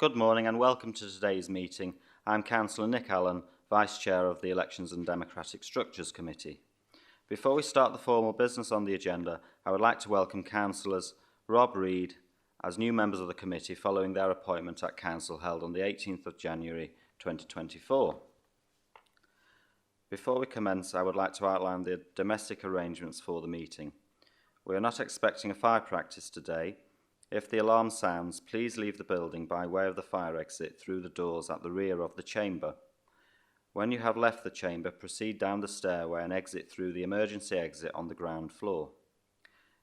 Good morning and welcome to today's meeting. I'm Councillor Nick Allen, Vice Chair of the Elections and Democratic Structures Committee. Before we start the formal business on the agenda, I would like to welcome Councillors Rob Reid as new members of the committee following their appointment at Council held on the 18th of January 2024. Before we commence, I would like to outline the domestic arrangements for the meeting. We are not expecting a fire practice today. If the alarm sounds, please leave the building by way of the fire exit through the doors at the rear of the chamber. When you have left the chamber, proceed down the stairway and exit through the emergency exit on the ground floor.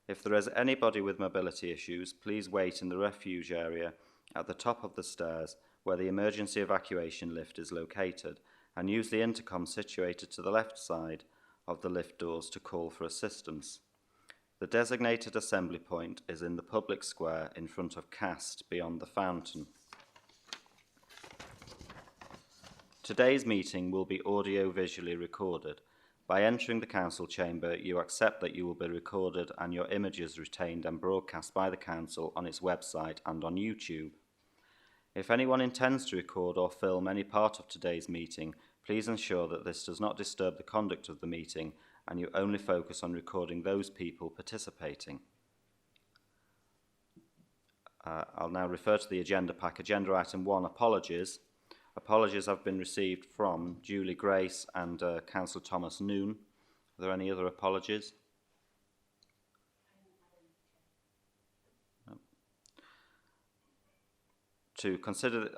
If there is anybody with mobility issues, please wait in the refuge area at the top of the stairs where the emergency evacuation lift is located, and use the intercom situated to the left side of the lift doors to call for assistance. The designated assembly point is in the public square in front of Cast beyond the fountain. Today's meeting will be audio-visually recorded. By entering the council chamber, you accept that you will be recorded and your images retained and broadcast by the council on its website and on YouTube. If anyone intends to record or film any part of today's meeting, please ensure that this does not disturb the conduct of the meeting and you only focus on recording those people participating. I'll now refer to the agenda pack. Agenda item 1, apologies. Apologies have been received from Julie Grace and Councillor Thomas Noon. Are there any other apologies? No.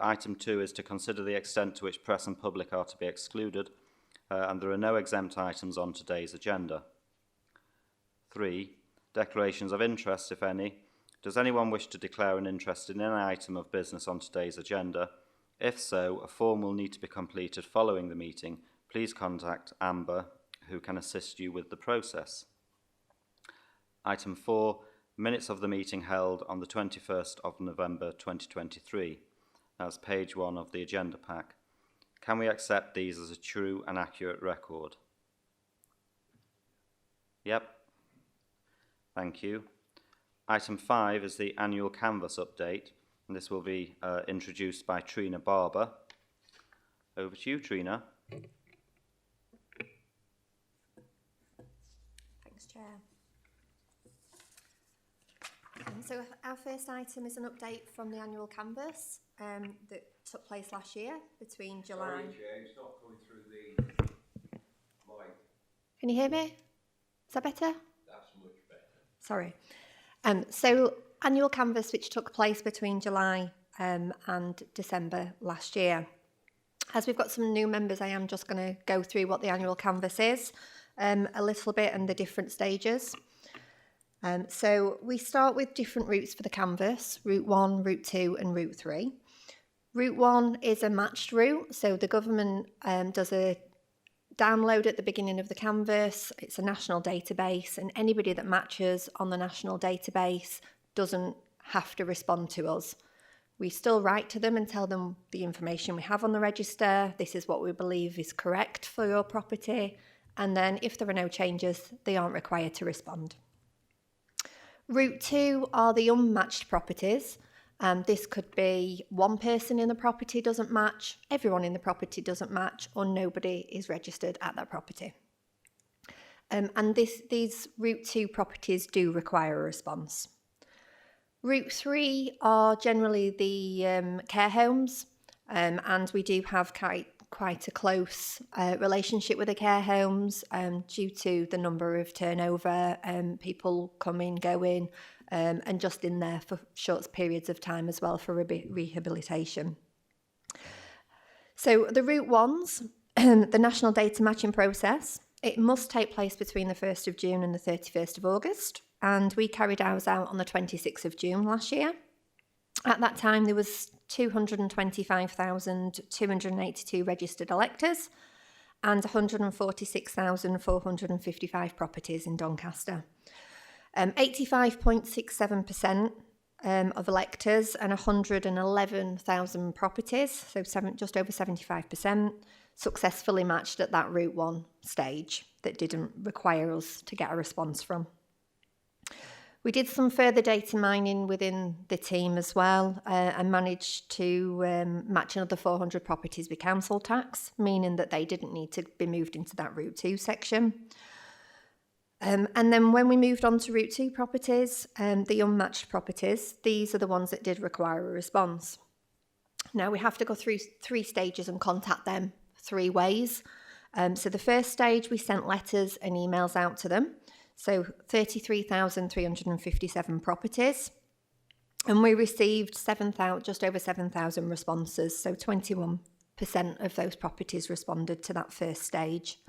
Item 2 is to consider the extent to which press and public are to be excluded, and there are no exempt items on today's agenda. 3. Declarations of interest, if any. Does anyone wish to declare an interest in any item of business on today's agenda? If so, a form will need to be completed following the meeting. Please contact Amber, who can assist you with the process. Item 4, minutes of the meeting held on the 21st of November 2023. That's page 1 of the agenda pack. Can we accept these as a true and accurate record? Yep. Thank you. Item 5 is the annual canvass update. And this will be introduced by Trina Barber. Over to you, Trina. Thanks, Chair. So our first item is an update from the annual canvass that took place last year between July... Sorry, Chair, it's not coming through the mic. Can you hear me? Is that better? That's much better. Sorry. So annual canvass which took place between July and December last year. As we've got some new members, I am just going to go through what the annual canvass is a little bit and the different stages. So we start with different routes for the canvass, Route 1, Route 2 and Route 3. Route 1 is a matched route, so the government does a download at the beginning of the canvass. It's a national database, and anybody that matches on the national database doesn't have to respond to us. We still write to them and tell them the information we have on the register. This is what we believe is correct for your property. And then if there are no changes, they aren't required to respond. Route 2 are the unmatched properties. This could be one person in the property doesn't match, everyone in the property doesn't match, or nobody is registered at that property. And these Route 2 properties do require a response. Route 3 are generally the care homes, and we do have quite a close relationship with the care homes due to the number of turnover, people coming, going, and just in there for short periods of time as well for rehabilitation. So the Route 1s, the national data matching process, it must take place between the 1st of June and the 31st of August. And we carried ours out on the 26th of June last year. At that time, there was 225,282 registered electors and 146,455 properties in Doncaster. 85.67% of electors and 111,000 properties, so just over 75%, successfully matched at that Route 1 stage that didn't require us to get a response from. We did some further data mining within the team as well, and managed to match another 400 properties with council tax, meaning that they didn't need to be moved into that Route 2 section. And then when we moved on to Route 2 properties, the unmatched properties, these are the ones that did require a response. Now we have to go through 3 stages and contact them 3 ways. So the first stage, we sent letters and emails out to them. So 33,357 properties. And we received just over 7,000 responses. So 21% of those properties responded to that first stage.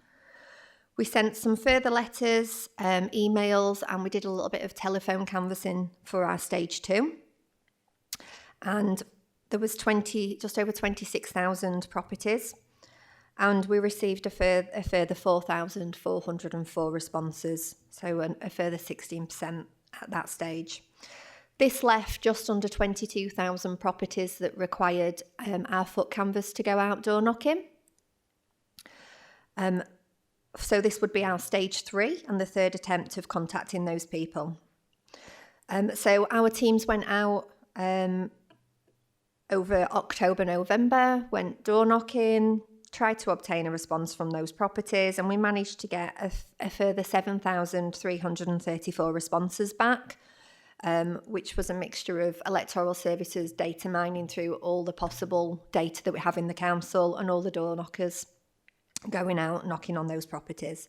We sent some further letters, emails, and we did a little bit of telephone canvassing for our stage 2. And there was just over 26,000 properties. And we received a further 4,404 responses, so a further 16% at that stage. This left just under 22,000 properties that required our foot canvas to go out door knocking. So this would be our stage 3 and the third attempt of contacting those people. So our teams went out over October, November, went door knocking, tried to obtain a response from those properties, and we managed to get a further 7,334 responses back, which was a mixture of electoral services data mining through all the possible data that we have in the council and all the door knockers going out knocking on those properties.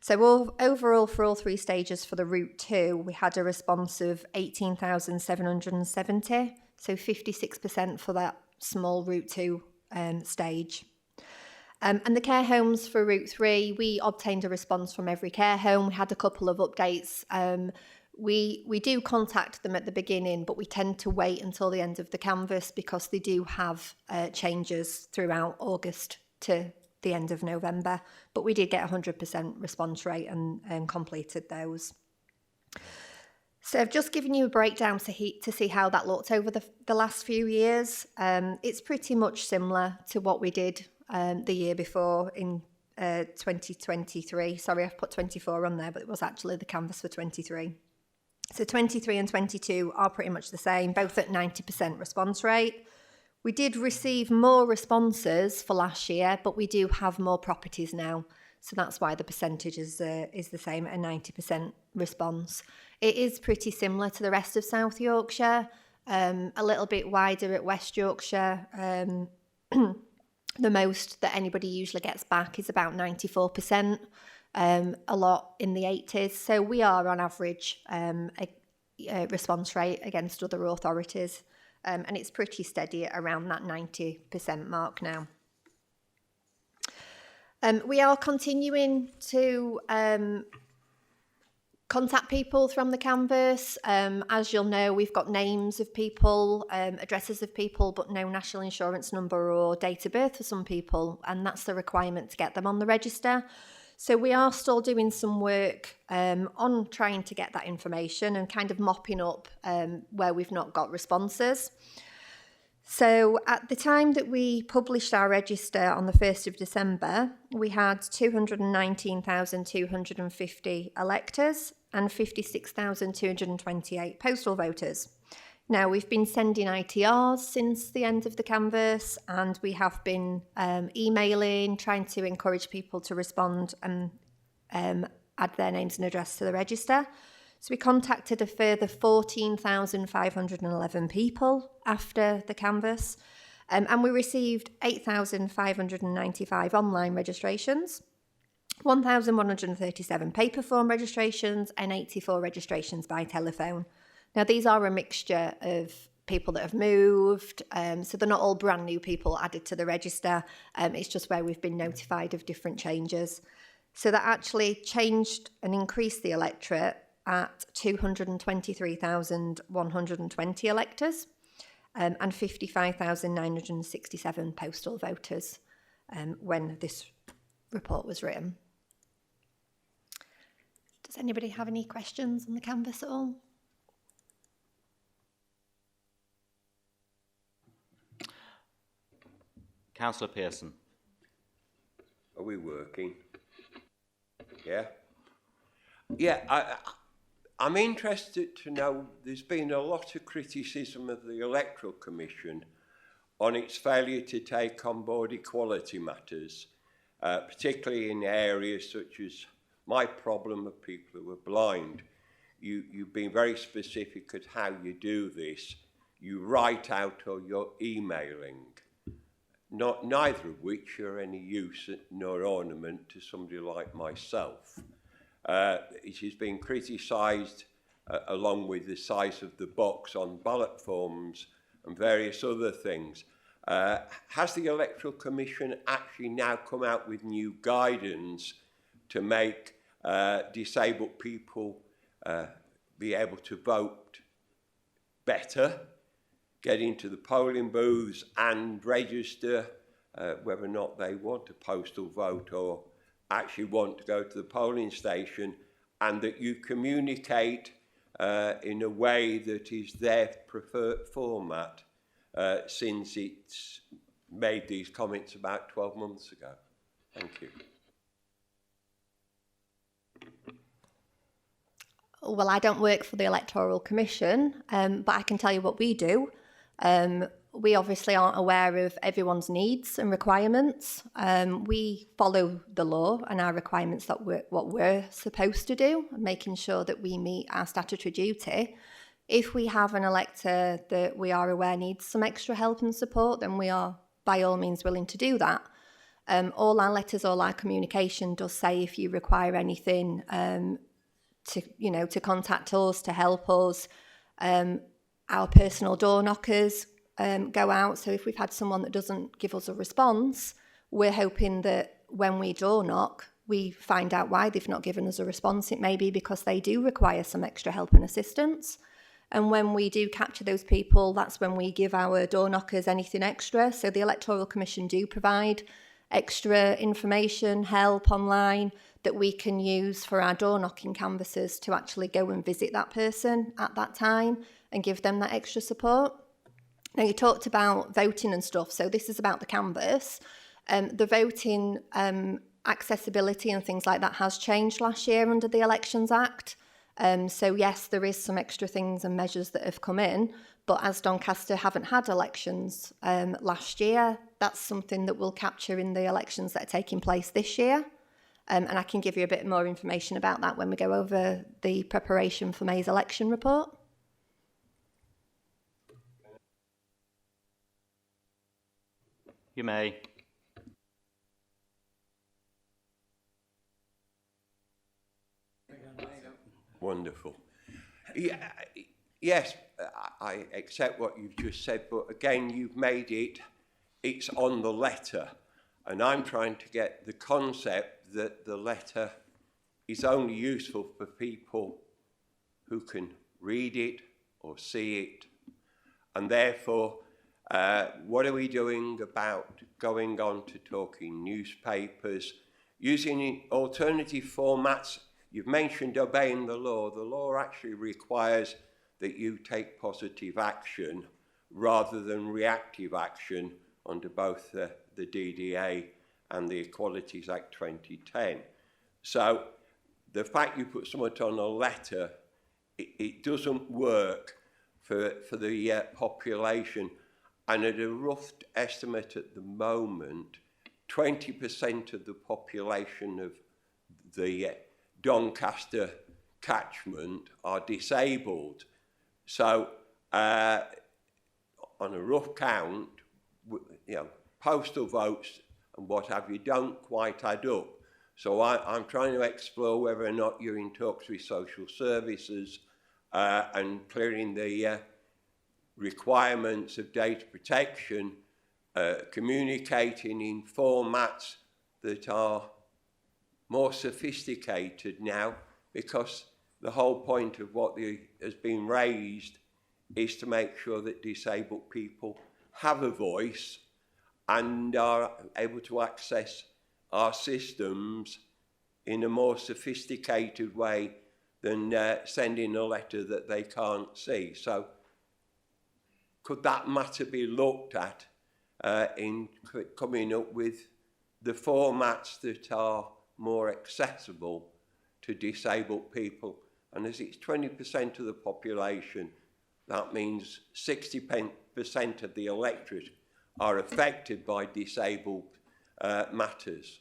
So overall, for all 3 stages for the Route 2, we had a response of 18,770, so 56% for that small Route 2 stage. And the care homes for Route 3, we obtained a response from every care home. We had a couple of updates. We do contact them at the beginning, but we tend to wait until the end of the canvass because they do have changes throughout August to the end of November. But we did get 100% response rate and completed those. So I've just given you a breakdown to see how that looked over the last few years. It's pretty much similar to what we did the year before in 2023. Sorry, I've put 24 on there, but it was actually the canvas for 23. So 23 and 22 are pretty much the same, both at 90% response rate. We did receive more responses for last year, but we do have more properties now. So that's why the percentage is the same at a 90% response. It is pretty similar to the rest of South Yorkshire, a little bit wider at West Yorkshire. The most that anybody usually gets back is about 94%, a lot in the 80s. So we are on average a response rate against other authorities, and it's pretty steady at around that 90% mark now. We are continuing to contact people from the canvas. As you'll know, we've got names of people, addresses of people, but no national insurance number or date of birth for some people, and that's the requirement to get them on the register. So we are still doing some work on trying to get that information and kind of mopping up where we've not got responses. So at the time that we published our register on the 1st of December, we had 219,250 electors and 56,228 postal voters. Now, we've been sending ITRs since the end of the canvass, and we have been emailing, trying to encourage people to respond and add their names and address to the register. So we contacted a further 14,511 people after the canvass, and we received 8,595 online registrations, 1,137 paper form registrations, and 84 registrations by telephone. Now, these are a mixture of people that have moved, so they're not all brand new people added to the register. It's just where we've been notified of different changes. So that actually changed and increased the electorate at 223,120 electors and 55,967 postal voters when this report was written. Does anybody have any questions on the canvass at all? Councillor Pearson. Are we working? Yeah? Yeah, I'm interested to know, there's been a lot of criticism of the Electoral Commission on its failure to take on board equality matters, particularly in areas such as my problem of people who are blind. You've been very specific at how you do this. You write out or you're emailing, neither of which are any use nor ornament to somebody like myself. It has been criticised along with the size of the box on ballot forms and various other things. Has the Electoral Commission actually now come out with new guidance to make disabled people be able to vote better, get into the polling booths and register whether or not they want a postal vote or actually want to go to the polling station, and that you communicate in a way that is their preferred format since it's made these comments about 12 months ago? Thank you. Well, I don't work for the Electoral Commission, but I can tell you what we do. We obviously aren't aware of everyone's needs and requirements. We follow the law and our requirements that what we're supposed to do, making sure that we meet our statutory duty. If we have an elector that we are aware needs some extra help and support, then we are by all means willing to do that. All our letters, all our communication does say if you require anything to contact us, to help us. Our personal door knockers go out. So if we've had someone that doesn't give us a response, we're hoping that when we door knock, we find out why they've not given us a response. It may be because they do require some extra help and assistance. And when we do capture those people, that's when we give our door knockers anything extra. So the Electoral Commission do provide extra information, help online that we can use for our door knocking canvassers to actually go and visit that person at that time and give them that extra support. Now, you talked about voting and stuff, so this is about the canvass. The voting accessibility and things like that has changed last year under the Elections Act. So yes, there is some extra things and measures that have come in, but as Doncaster haven't had elections last year, that's something that we'll capture in the elections that are taking place this year. And I can give you a bit more information about that when we go over the preparation for May's election report. You may. Wonderful. Yeah, yes, I accept what you've just said, but again, you've made it's on the letter, and I'm trying to get the concept that the letter is only useful for people who can read it or see it, and therefore, what are we doing about going on to talking newspapers, using alternative formats? You've mentioned obeying the law. The law actually requires that you take positive action rather than reactive action under both the DDA and the Equalities Act 2010. So the fact you put something on a letter, it doesn't work for the population. And at a rough estimate at the moment, 20% of the population of the Doncaster catchment are disabled. So on a rough count, postal votes and what have you don't quite add up. So I'm trying to explore whether or not you're in talks with social services and clearing the requirements of data protection, communicating in formats that are more sophisticated now, because the whole point of what has been raised is to make sure that disabled people have a voice and are able to access our systems in a more sophisticated way than sending a letter that they can't see. So could that matter be looked at in coming up with the formats that are more accessible to disabled people And as it's 20% of the population, that means 60% of the electorate are affected by disabled matters.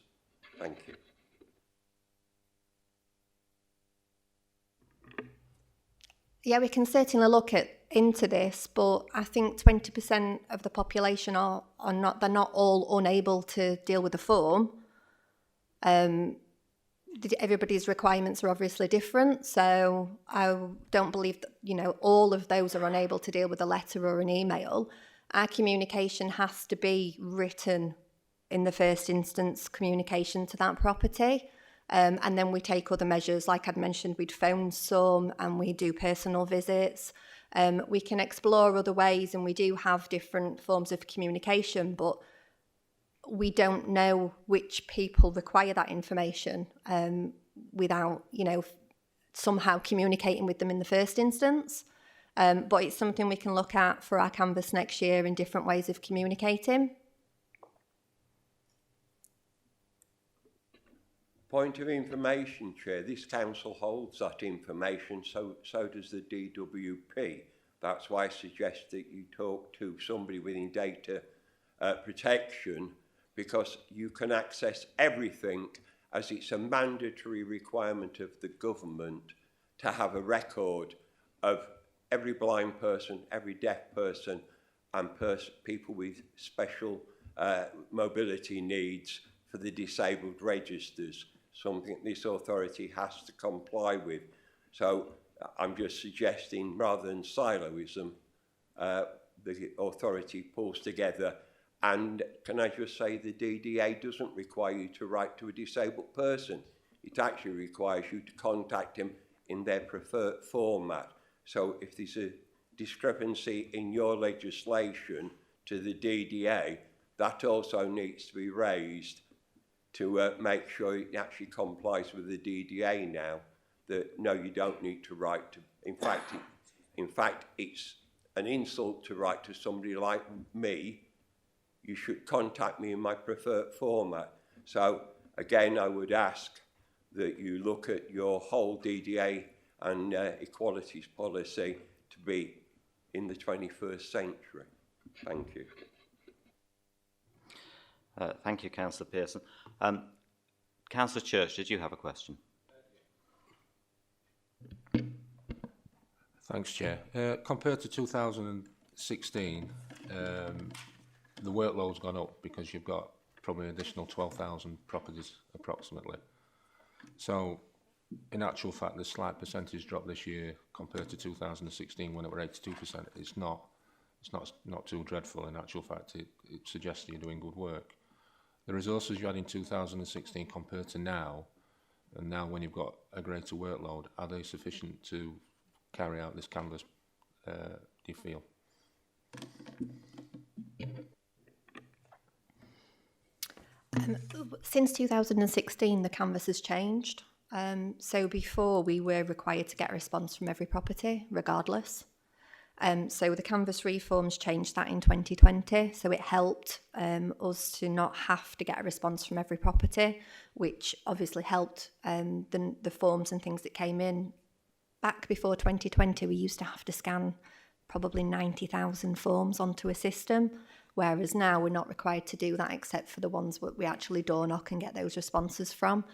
Thank you. Yeah, we can certainly look into this, but I think 20% of the population are not, they're not all unable to deal with the form. Everybody's requirements are obviously different, so I don't believe that, you know, all of those are unable to deal with a letter or an email. Our communication has to be written in the first instance, communication to that property. And then we take other measures, like I'd mentioned, we'd phone some and we do personal visits. We can explore other ways, and we do have different forms of communication, but we don't know which people require that information without, you know, somehow communicating with them in the first instance. But it's something we can look at for our canvas next year in different ways of communicating. Point of information, Chair, this council holds that information, so does the DWP. That's why I suggest that you talk to somebody within data protection, because you can access everything, as it's a mandatory requirement of the government to have a record of every blind person, every deaf person, and people with special mobility needs for the disabled registers, something this authority has to comply with. So I'm just suggesting, rather than siloism, the authority pulls together. And can I just say, the DDA doesn't require you to write to a disabled person. It actually requires you to contact him in their preferred format. So if there's a discrepancy in your legislation to the DDA, that also needs to be raised to make sure it actually complies with the DDA now, that no, you don't need to write to, in fact, it's an insult to write to somebody like me. You should contact me in my preferred format. So again, I would ask that you look at your whole DDA and equalities policy to be in the 21st century. Thank you. Thank you, Councillor Pearson. Councillor Church, did you have a question? Thanks, Chair. Compared to 2016, the workload's gone up because you've got probably an additional 12,000 properties approximately. So in actual fact, the slight percentage drop this year compared to 2016 when it were 82%. It's not too dreadful. In actual fact, it suggests you're doing good work. The resources you had in 2016 compared to now, and now when you've got a greater workload, are they sufficient to carry out this canvas, do you feel? Since 2016, the canvas has changed. So before, we were required to get a response from every property, regardless. So the canvas reforms changed that in 2020. So it helped us to not have to get a response from every property, which obviously helped the forms and things that came in. Back before 2020, we used to have to scan probably 90,000 forms onto a system, whereas now we're not required to do that except for the ones that we actually door knock and get those responses from,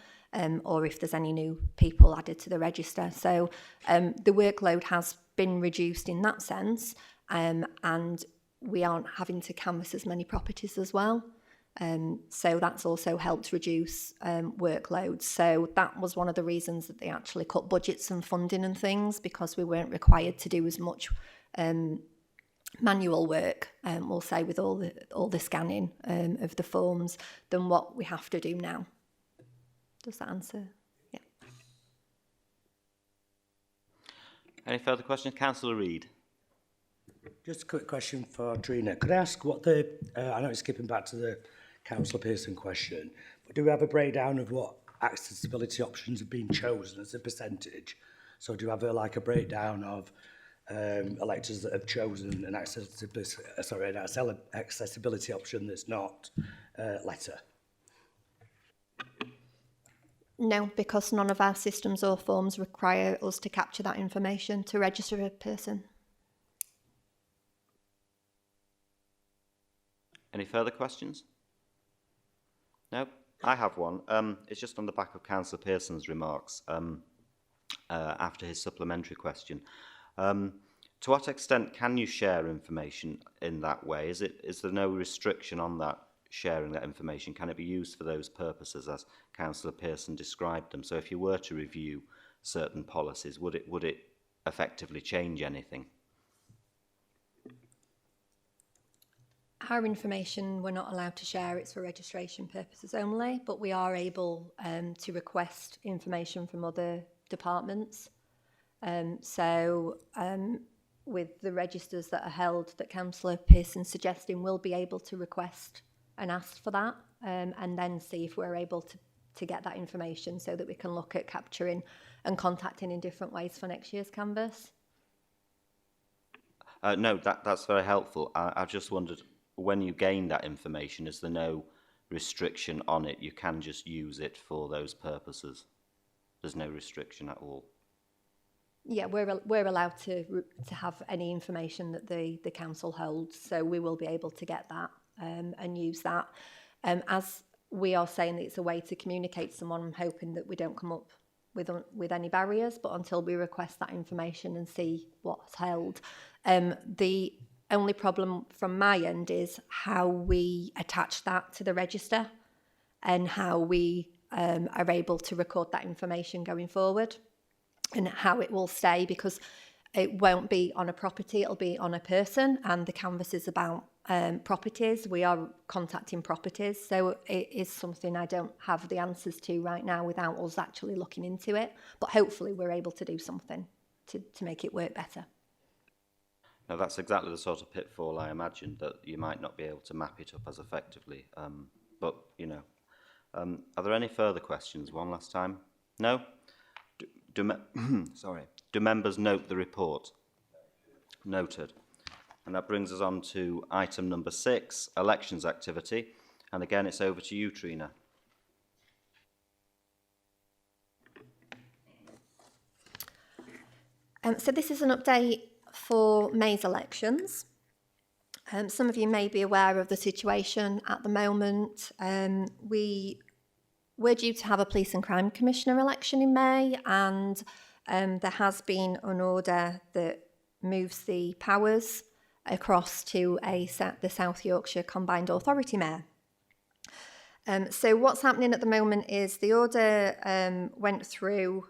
or if there's any new people added to the register. So the workload has been reduced in that sense, and we aren't having to canvass as many properties as well. So that's also helped reduce workloads. So that was one of the reasons that they actually cut budgets and funding and things, because we weren't required to do as much manual work, we'll say, with all the scanning of the forms than what we have to do now. Does that answer? Yeah. Any further questions? Councillor Reid. Just a quick question for Trina. Could I ask what the, I know it's skipping back to the Councillor Pearson question, but do we have a breakdown of what accessibility options have been chosen as a percentage? So do you have a breakdown of electors that have chosen an accessibility option that's not letter? No, because none of our systems or forms require us to capture that information to register a person. Any further questions? No, I have one. It's just on the back of Councillor Pearson's remarks after his supplementary question. To what extent can you share information in that way? Is there no restriction on that sharing that information? Can it be used for those purposes as Councillor Pearson described them? So if you were to review certain policies, would it effectively change anything? Our information we're not allowed to share, it's for registration purposes only, but we are able to request information from other departments. With the registers that are held that Councillor Pearson's suggesting, we'll be able to request and ask for that and then see if we're able to get that information so that we can look at capturing and contacting in different ways for next year's canvass. No, that's very helpful. I've just wondered, when you gain that information, is there no restriction on it? You can just use it for those purposes. There's no restriction at all. Yeah, we're allowed to have any information that the council holds, so we will be able to get that and use that. As we are saying that it's a way to communicate to someone, I'm hoping that we don't come up with any barriers, but until we request that information and see what's held. The only problem from my end is how we attach that to the register and how we are able to record that information going forward and how it will stay, because it won't be on a property, it'll be on a person, and the canvass is about properties. We are contacting properties, so it is something I don't have the answers to right now without us actually looking into it, but hopefully we're able to do something to make it work better. Now, that's exactly the sort of pitfall I imagined, that you might not be able to map it up as effectively. But, you know, are there any further questions? One last time? No? Do members note the report? Noted. And that brings us on to item number 6, elections activity. And again, it's over to you, Trina. So this is an update for May's elections. Some of you may be aware of the situation at the moment. We're due to have a Police and Crime Commissioner election in May, and there has been an order that moves the powers across to the South Yorkshire Combined Authority Mayor. So what's happening at the moment is the order went through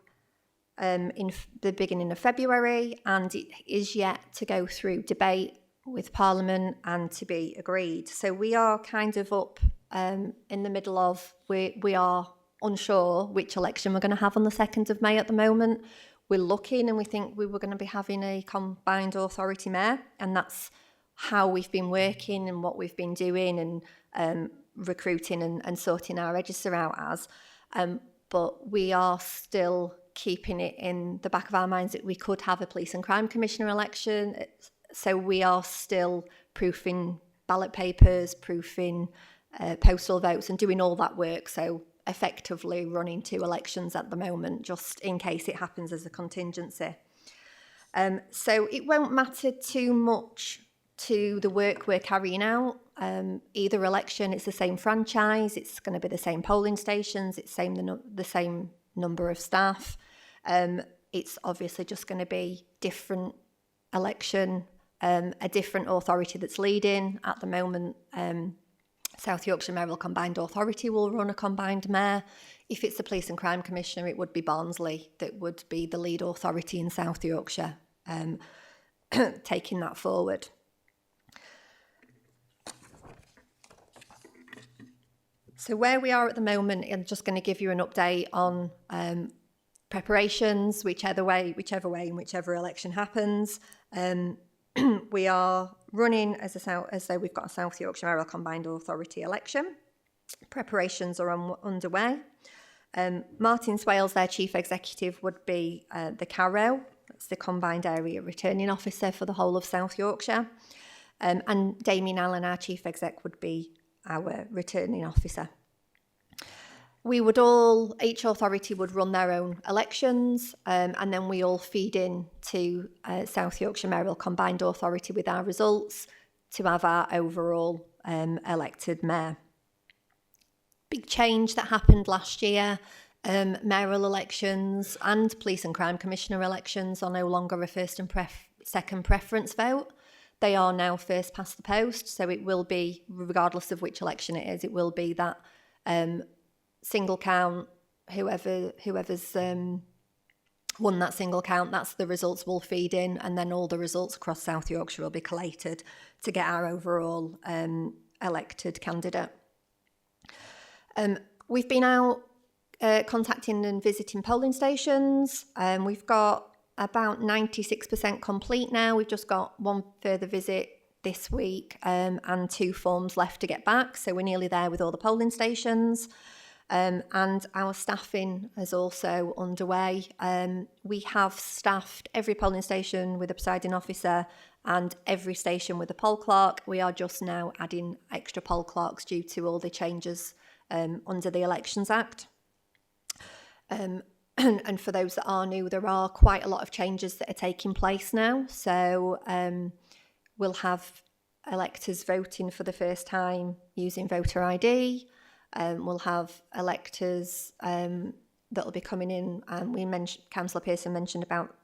in the beginning of February, and it is yet to go through debate with Parliament and to be agreed. So we are kind of up in the middle of, we are unsure which election we're going to have on the 2nd of May at the moment. We're looking and we think we were going to be having a combined authority mayor, and that's how we've been working and what we've been doing and recruiting and sorting our register out as. But we are still keeping it in the back of our minds that we could have a Police and Crime Commissioner election. So we are still proofing ballot papers, proofing postal votes and doing all that work. So effectively running 2 elections at the moment, just in case it happens as a contingency. So it won't matter too much to the work we're carrying out. Either election, it's the same franchise, it's going to be the same polling stations, it's the same number of staff. It's obviously just going to be different election, a different authority that's leading. At the moment, South Yorkshire Mayoral Combined Authority will run a combined mayor. If it's the Police and Crime Commissioner, it would be Barnsley that would be the lead authority in South Yorkshire, taking that forward. So where we are at the moment, I'm just going to give you an update on preparations, whichever way and whichever election happens. We are running as though we've got a South Yorkshire Mayoral Combined Authority election. Preparations are underway. Martin Swales, their Chief Executive, would be the CARO, that's the Combined Area Returning Officer for the whole of South Yorkshire. And Damien Allen, our Chief Exec, would be our Returning Officer. each authority would run their own elections, and then we all feed in to South Yorkshire Mayoral Combined Authority with our results to have our overall elected mayor. Big change that happened last year. Mayoral elections and Police and Crime Commissioner elections are no longer a first and second preference vote. They are now first past the post, so it will be, regardless of which election it is, it will be that single count, whoever's won that single count, that's the results will feed in, and then all the results across South Yorkshire will be collated to get our overall elected candidate. We've been out contacting and visiting polling stations. We've got about 96% complete now. We've just got one further visit this week and 2 forms left to get back. So we're nearly there with all the polling stations. And our staffing is also underway. We have staffed every polling station with a presiding officer and every station with a poll clerk. We are just now adding extra poll clerks due to all the changes under the Elections Act. And for those that are new, there are quite a lot of changes that are taking place now. So we'll have electors voting for the first time using voter ID. We'll have electors that'll be coming in, and Councillor Pearson mentioned about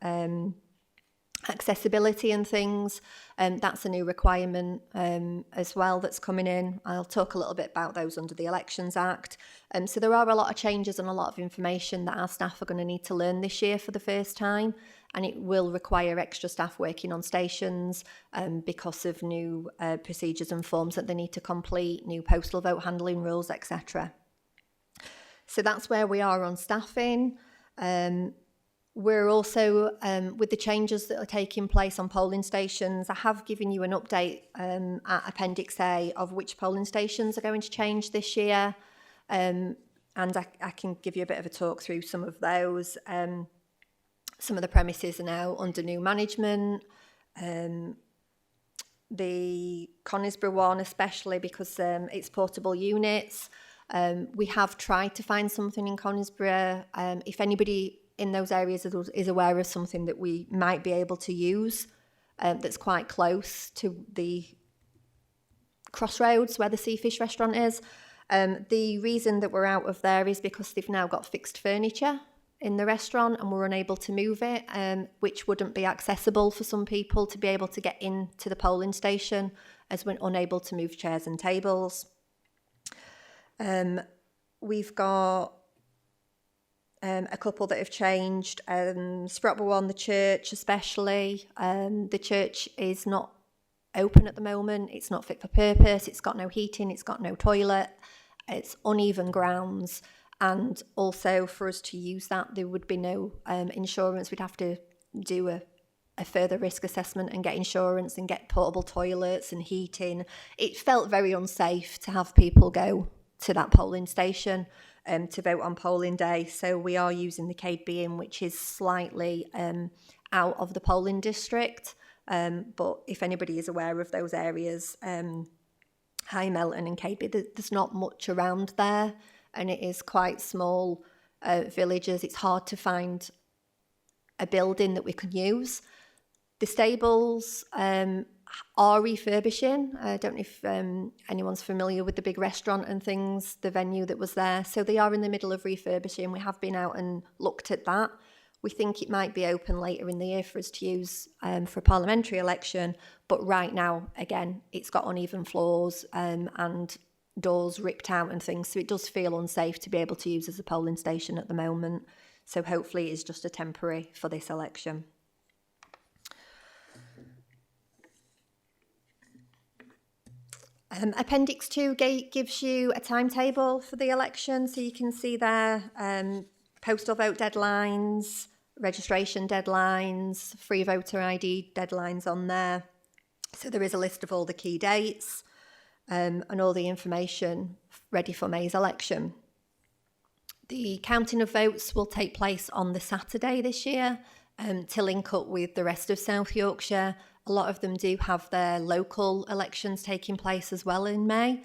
accessibility and things. That's a new requirement as well that's coming in. I'll talk a little bit about those under the Elections Act. So there are a lot of changes and a lot of information that our staff are going to need to learn this year for the first time, and it will require extra staff working on stations because of new procedures and forms that they need to complete, new postal vote handling rules, etc. So that's where we are on staffing. We're also, with the changes that are taking place on polling stations, I have given you an update at Appendix A of which polling stations are going to change this year. And I can give you a bit of a talk through some of those. Some of the premises are now under new management. The Conisbrough one, especially because it's portable units. We have tried to find something in Conisbrough. If anybody in those areas is aware of something that we might be able to use that's quite close to the crossroads where the Seafish restaurant is. The reason that we're out of there is because they've now got fixed furniture in the restaurant and we're unable to move it, which wouldn't be accessible for some people to be able to get into the polling station, as we're unable to move chairs and tables. We've got a couple that have changed. Sprotbrough one, the church especially. The church is not open at the moment. It's not fit for purpose. It's got no heating. It's got no toilet. It's uneven grounds. And also for us to use that, there would be no insurance. We'd have to do a further risk assessment and get insurance and get portable toilets and heating. It felt very unsafe to have people go to that polling station to vote on polling day. So we are using the Cadeby Inn, which is slightly out of the polling district. But if anybody is aware of those areas, High Melton and Cadeby, there's not much around there. And it is quite small villages. It's hard to find a building that we can use. The stables are refurbishing. I don't know if anyone's familiar with the big restaurant and things, the venue that was there. So they are in the middle of refurbishing. We have been out and looked at that. We think it might be open later in the year for us to use for a parliamentary election. But right now, again, it's got uneven floors and doors ripped out and things. So it does feel unsafe to be able to use as a polling station at the moment. So hopefully it's just a temporary for this election. Appendix 2 gives you a timetable for the election. So you can see there postal vote deadlines, registration deadlines, free voter ID deadlines on there. So there is a list of all the key dates and all the information ready for May's election. The counting of votes will take place on the Saturday this year to link up with the rest of South Yorkshire. A lot of them do have their local elections taking place as well in May.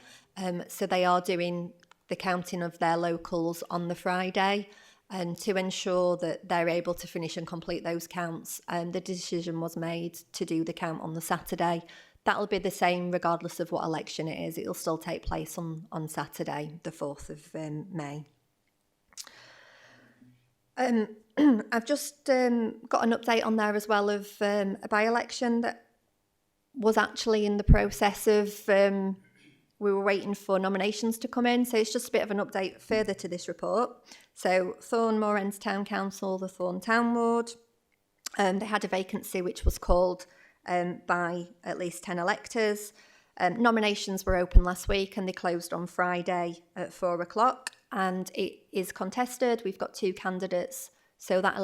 So they are doing the counting of their locals on the Friday, and to ensure that they're able to finish and complete those counts, the decision was made to do the count on the Saturday. That'll be the same regardless of what election it is. It'll still take place on Saturday, the 4th of May. I've just got an update on there as well of a by-election that was actually in the process of, we were waiting for nominations to come in. So it's just a bit of an update further to this report. So Thorne Moor Ends Town Council, the Thorne Town Ward, they had a vacancy which was called by at least 10 electors. Nominations were open last week and they closed on Friday at 4 o'clock, and it is contested. We've got 2 candidates, so that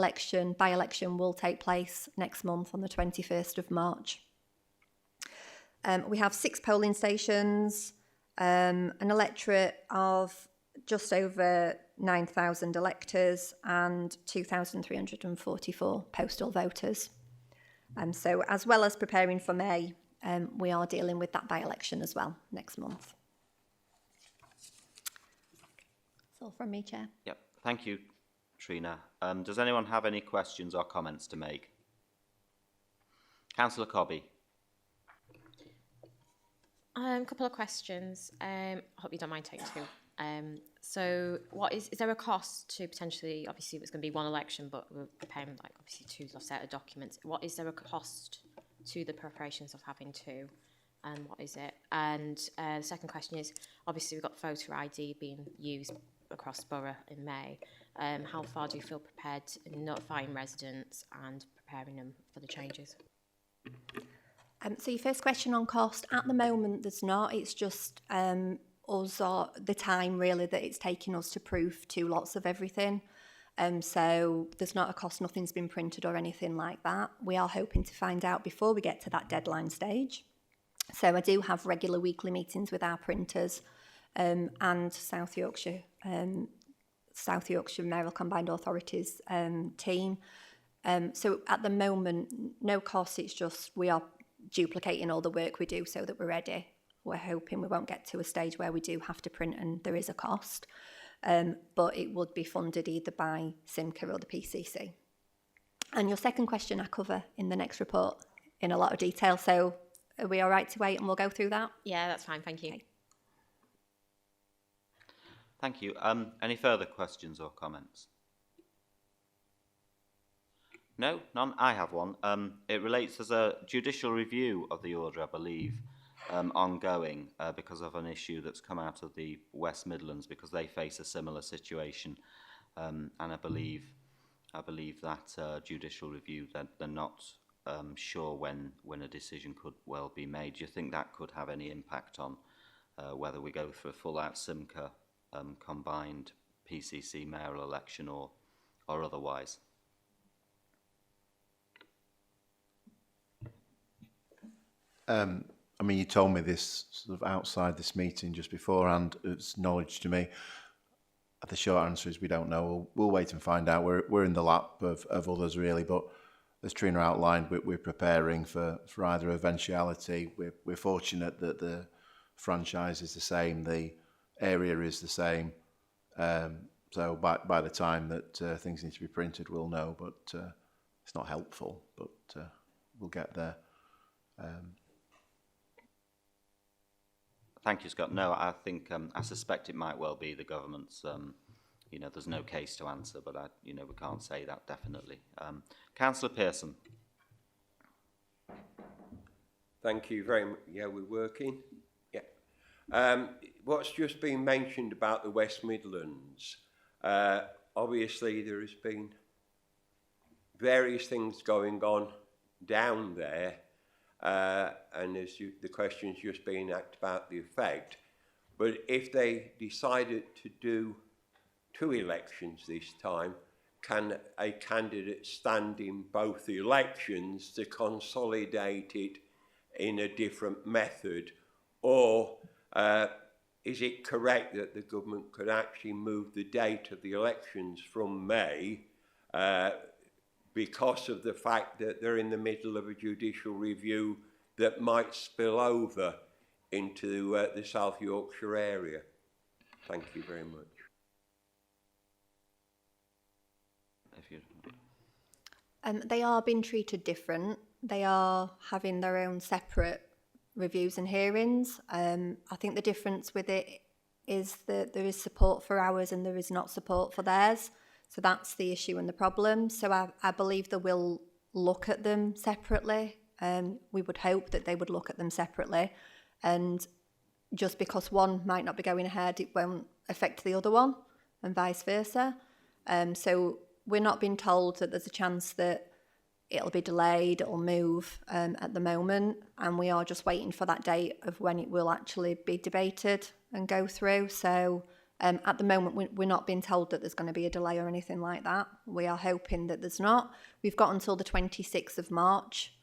by-election will take place next month on the 21st of March. We have 6 polling stations, an electorate of just over 9,000 electors and 2,344 postal voters. So as well as preparing for May, we are dealing with that by-election as well next month. That's all from me, Chair. Yep, thank you, Trina. Does anyone have any questions or comments to make? Councillor Cobby. A couple of questions. I hope you don't mind taking 2. So what is there a cost to potentially, obviously it's going to be one election, but we're preparing like obviously 2 set of documents. What is there a cost to the preparations of having 2, and what is it? And the second question is, obviously we've got photo ID being used across borough in May. How far do you feel prepared in notifying residents and preparing them for the changes? So your first question on cost, at the moment there's not, it's just us or the time really that it's taking us to proof 2 lots of everything. So there's not a cost, nothing's been printed or anything like that. We are hoping to find out before we get to that deadline stage. So I do have regular weekly meetings with our printers and South Yorkshire Mayoral Combined Authorities team. So at the moment, no cost, it's just we are duplicating all the work we do so that we're ready. We're hoping we won't get to a stage where we do have to print and there is a cost, but it would be funded either by SIMCA or the PCC. And your second question I cover in the next report in a lot of detail, so are we all right to wait and we'll go through that? Yeah, that's fine, thank you. Okay. Thank you. Any further questions or comments? No, none. I have one. It relates as a judicial review of the order, I believe, ongoing because of an issue that's come out of the West Midlands, because they face a similar situation, and I believe that judicial review that they're not sure when a decision could well be made. Do you think that could have any impact on whether we go for a full-out SIMCA combined PCC mayoral election or otherwise? I mean, you told me this sort of outside this meeting just beforehand. It's knowledge to me. The short answer is we don't know. We'll wait and find out. We're in the lap of others really, but as Trina outlined, we're preparing for either eventuality. We're fortunate that the franchise is the same, the area is the same. So by the time that things need to be printed, we'll know. But it's not helpful, but we'll get there. Thank you, Scott. No, I think I suspect it might well be the government's. There's no case to answer, but we can't say that definitely. Councillor Pearson. Thank you very much. Yeah, we're working. Yeah. What's just been mentioned about the West Midlands, obviously there has been various things going on down there, and the question's just been asked about the effect. But if they decided to do 2 elections this time, can a candidate stand in both elections to consolidate it in a different method? Or is it correct that the government could actually move the date of the elections from May because of the fact that they're in the middle of a judicial review that might spill over into the South Yorkshire area? Thank you very much. If you, They are being treated different. They are having their own separate reviews and hearings. I think the difference with it is that there is support for ours and there is not support for theirs. So that's the issue and the problem. So I believe they will look at them separately. We would hope that they would look at them separately. And just because one might not be going ahead, it won't affect the other one and vice versa. So we're not being told that there's a chance that it'll be delayed or move at the moment, and we are just waiting for that date of when it will actually be debated and go through. So at the moment, we're not being told that there's going to be a delay or anything like that. We are hoping that there's not. We've got until the 26th of March,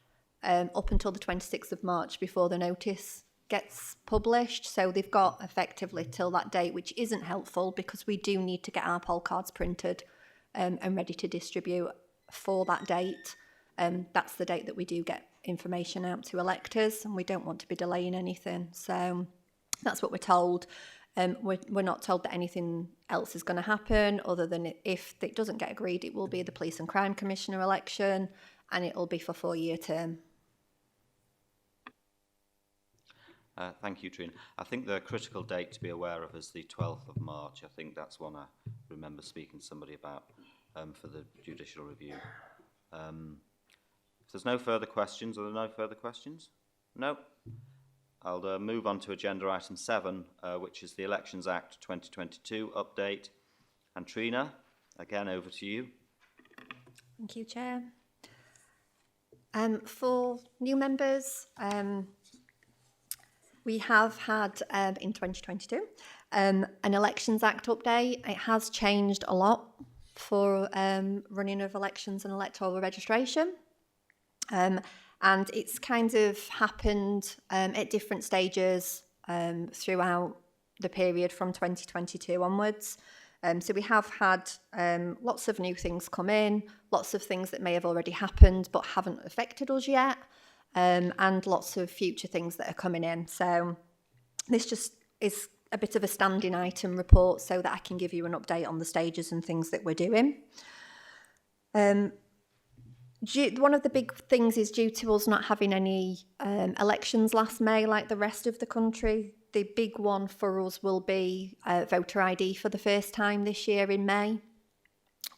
up until the 26th of March before the notice gets published. So they've got effectively till that date, which isn't helpful because we do need to get our poll cards printed and ready to distribute for that date. That's the date that we do get information out to electors, and we don't want to be delaying anything. So that's what we're told. We're not told that anything else is going to happen other than if it doesn't get agreed, it will be the Police and Crime Commissioner election, and it will be for 4-year term. thank you, Trina. I think the critical date to be aware of is the 12th of March. I think that's one I remember speaking to somebody about for the judicial review. If there's no further questions, are there no further questions? No. I'll move on to agenda item 7, which is the Elections Act 2022 update. And Trina, again, over to you. Thank you, Chair. For new members, we have had in 2022 an Elections Act update. It has changed a lot for running of elections and electoral registration. And it's kind of happened at different stages throughout the period from 2022 onwards. So we have had lots of new things come in, lots of things that may have already happened but haven't affected us yet, and lots of future things that are coming in. So this just is a bit of a standing item report so that I can give you an update on the stages and things that we're doing. One of the big things is due to us not having any elections last May like the rest of the country. The big one for us will be voter ID for the first time this year in May.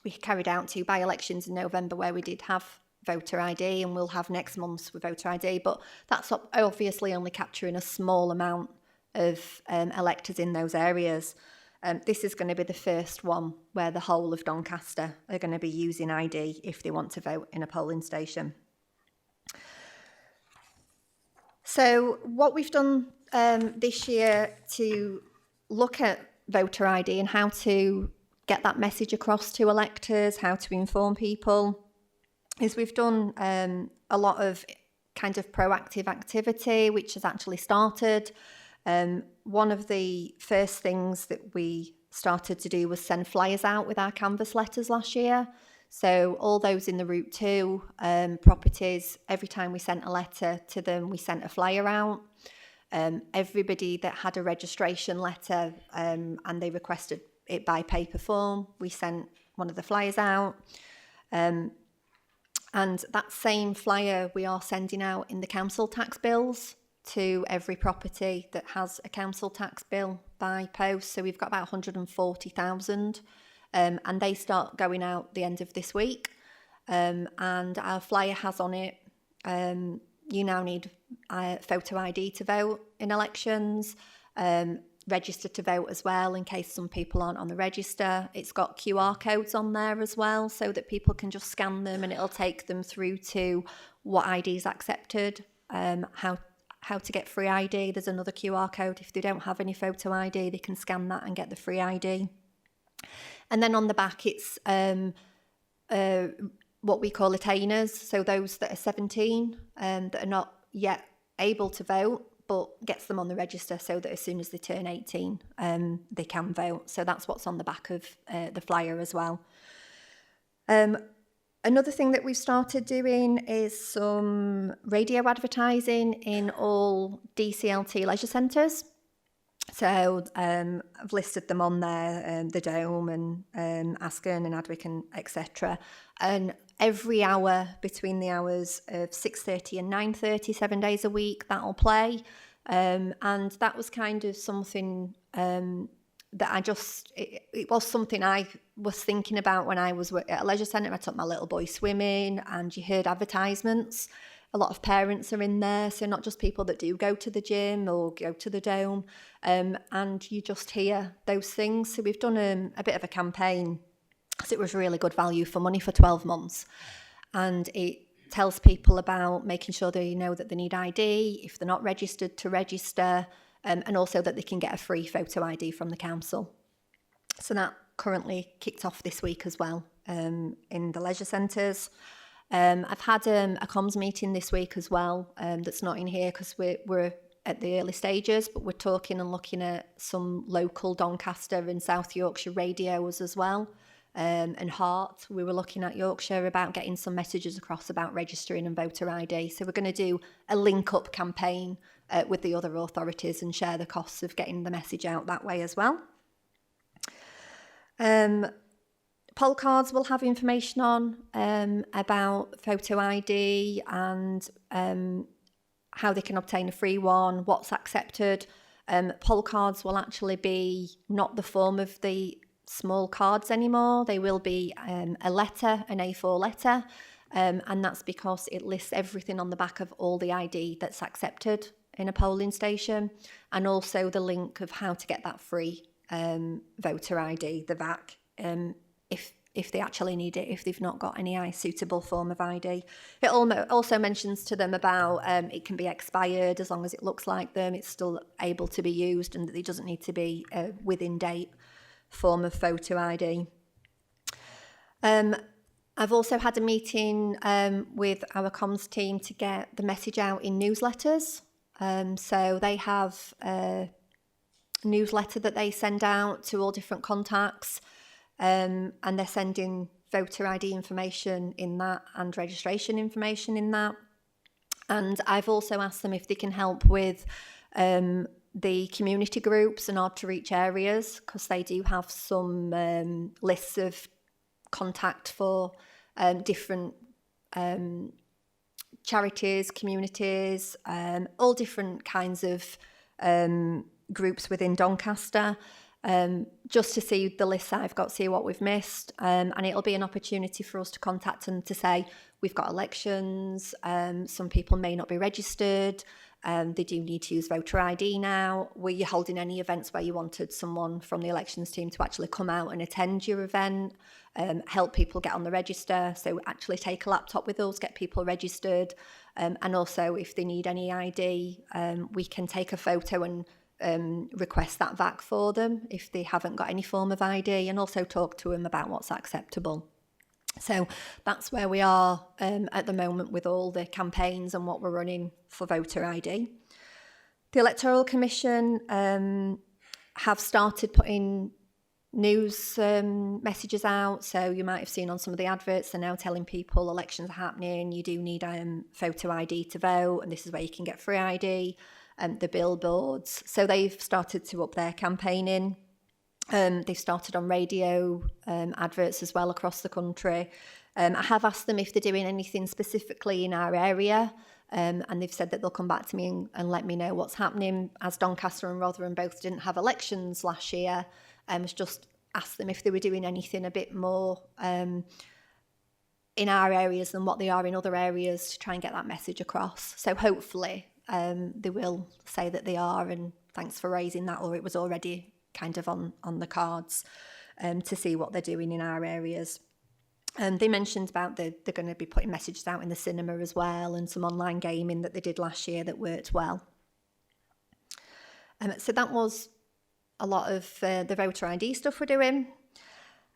We carried out 2 by-elections in November where we did have voter ID, and we'll have next month's with voter ID, but that's obviously only capturing a small amount of electors in those areas. This is going to be the first one where the whole of Doncaster are going to be using ID if they want to vote in a polling station. So what we've done this year to look at voter ID and how to get that message across to electors, how to inform people, is we've done a lot of kind of proactive activity, which has actually started. One of the first things that we started to do was send flyers out with our canvas letters last year. So all those in the Route 2 properties, every time we sent a letter to them, we sent a flyer out. Everybody that had a registration letter and they requested it by paper form, we sent one of the flyers out. And that same flyer we are sending out in the council tax bills to every property that has a council tax bill by post. So we've got about 140,000 and they start going out the end of this week. And our flyer has on it, you now need photo ID to vote in elections, register to vote as well in case some people aren't on the register. It's got QR codes on there as well so that people can just scan them and it'll take them through to what ID is accepted, how to get free ID. There's another QR code. If they don't have any photo ID, they can scan that and get the free ID. And then on the back, it's what we call attainers. So those that are 17 that are not yet able to vote, but gets them on the register so that as soon as they turn 18, they can vote. So that's what's on the back of the flyer as well. Another thing that we've started doing is some radio advertising in all DCLT leisure centres. So I've listed them on there, the Dome and Asken and Adwick and etc. And every hour between the hours of 6:30 and 9:30, 7 days a week, that'll play. And that was kind of something that it was something I was thinking about when I was at a leisure centre. I took my little boy swimming, and you heard advertisements. A lot of parents are in there, so not just people that do go to the gym or go to the Dome, and you just hear those things. So we've done a bit of a campaign, because it was really good value for money for 12 months. And it tells people about making sure they know that they need ID, if they're not registered, to register, and also that they can get a free photo ID from the council. So that currently kicked off this week as well, in the leisure centres. I've had a comms meeting this week as well, that's not in here because we're at the early stages, but we're talking and looking at some local Doncaster and South Yorkshire radios as well, and Hart. We were looking at Yorkshire about getting some messages across about registering and voter ID. So we're going to do a link-up campaign with the other authorities and share the costs of getting the message out that way as well. Poll cards will have information on about photo ID and how they can obtain a free one, what's accepted. Poll cards will actually be not the form of the small cards anymore. They will be a letter, an A4 letter, and that's because it lists everything on the back of all the ID that's accepted in a polling station, and also the link of how to get that free voter ID, the VAC, if they actually need it, if they've not got any suitable form of ID. It also mentions to them about it can be expired as long as it looks like them, it's still able to be used, and that it doesn't need to be a within date form of photo ID. I've also had a meeting with our comms team to get the message out in newsletters. So they have a newsletter that they send out to all different contacts, and they're sending voter ID information in that and registration information in that. And I've also asked them if they can help with the community groups and hard to reach areas, because they do have some lists of contact for different charities, communities, all different kinds of groups within Doncaster, just to see the lists I've got, see what we've missed, and it'll be an opportunity for us to contact them to say, we've got elections, some people may not be registered, they do need to use voter ID now. Were you holding any events where you wanted someone from the elections team to actually come out and attend your event, help people get on the register? So actually take a laptop with us, get people registered, and also if they need any ID, we can take a photo and request that VAC for them if they haven't got any form of ID, and also talk to them about what's acceptable. So that's where we are at the moment with all the campaigns and what we're running for voter ID. The Electoral Commission have started putting news messages out. So you might have seen on some of the adverts, they're now telling people elections are happening, you do need photo ID to vote, and this is where you can get free ID. The billboards. So they've started to up their campaigning. They've started on radio adverts as well across the country. I have asked them if they're doing anything specifically in our area, and they've said that they'll come back to me and let me know what's happening. As Doncaster and Rotherham both didn't have elections last year, I just asked them if they were doing anything a bit more in our areas than what they are in other areas to try and get that message across. So hopefully they will say that they are, and thanks for raising that, or it was already kind of on the cards, to see what they're doing in our areas. They mentioned about they're going to be putting messages out in the cinema as well, and some online gaming that they did last year that worked well. So that was a lot of the voter ID stuff we're doing.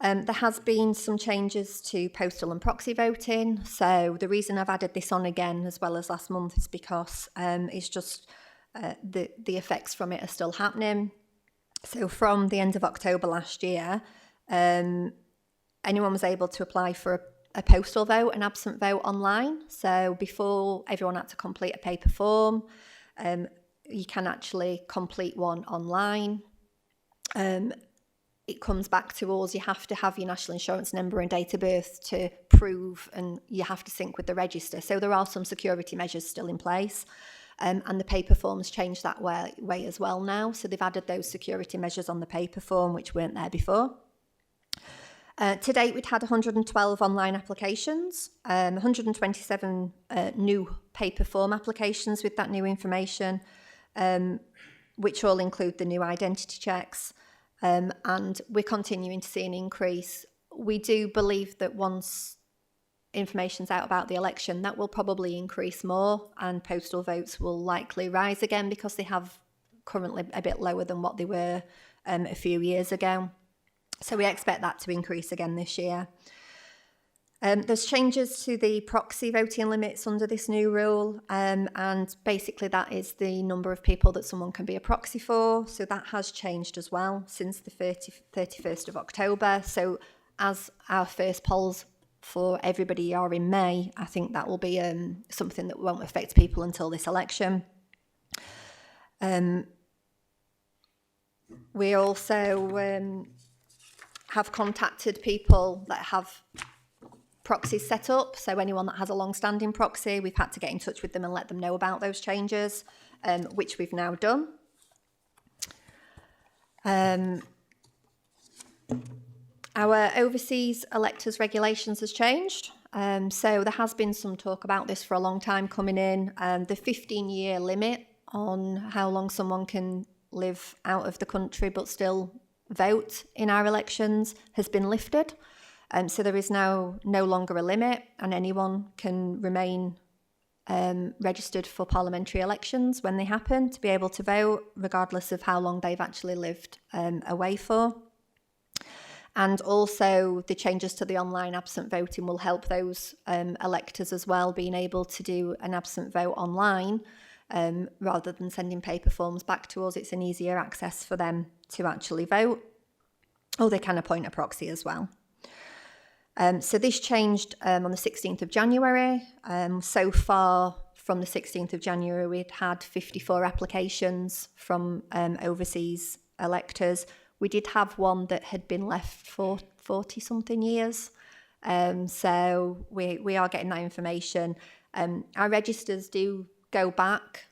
There has been some changes to postal and proxy voting. So the reason I've added this on again as well as last month is because it's just the effects from it are still happening. So from the end of October last year, anyone was able to apply for a postal vote, an absent vote online. So before, everyone had to complete a paper form. you can actually complete one online. It comes back to us, you have to have your national insurance number and date of birth to prove, and you have to sync with the register. So there are some security measures still in place. And the paper forms changed that way as well now. So they've added those security measures on the paper form, which weren't there before. To date, we'd had 112 online applications, 127 new paper form applications with that new information, which all include the new identity checks. And we're continuing to see an increase. We do believe that once information's out about the election, that will probably increase more, and postal votes will likely rise again because they have currently a bit lower than what they were a few years ago. So we expect that to increase again this year. There's changes to the proxy voting limits under this new rule, and basically that is the number of people that someone can be a proxy for. So that has changed as well since the 31st of October. So as our first polls for everybody are in May, I think that will be something that won't affect people until this election. We also have contacted people that have proxies set up. So anyone that has a long-standing proxy, we've had to get in touch with them and let them know about those changes, which we've now done. Our overseas electors regulations has changed. So there has been some talk about this for a long time coming in. The 15-year limit on how long someone can live out of the country but still vote in our elections has been lifted. So there is now no longer a limit, and anyone can remain registered for parliamentary elections when they happen to be able to vote, regardless of how long they've actually lived away for. And also the changes to the online absent voting will help those electors as well, being able to do an absent vote online rather than sending paper forms back to us. It's an easier access for them to actually vote. Oh, they can appoint a proxy as well. So this changed on the 16th of January. So far from the 16th of January, we'd had 54 applications from overseas electors. We did have one that had been left for 40-something years. So we are getting that information. Our registers do go back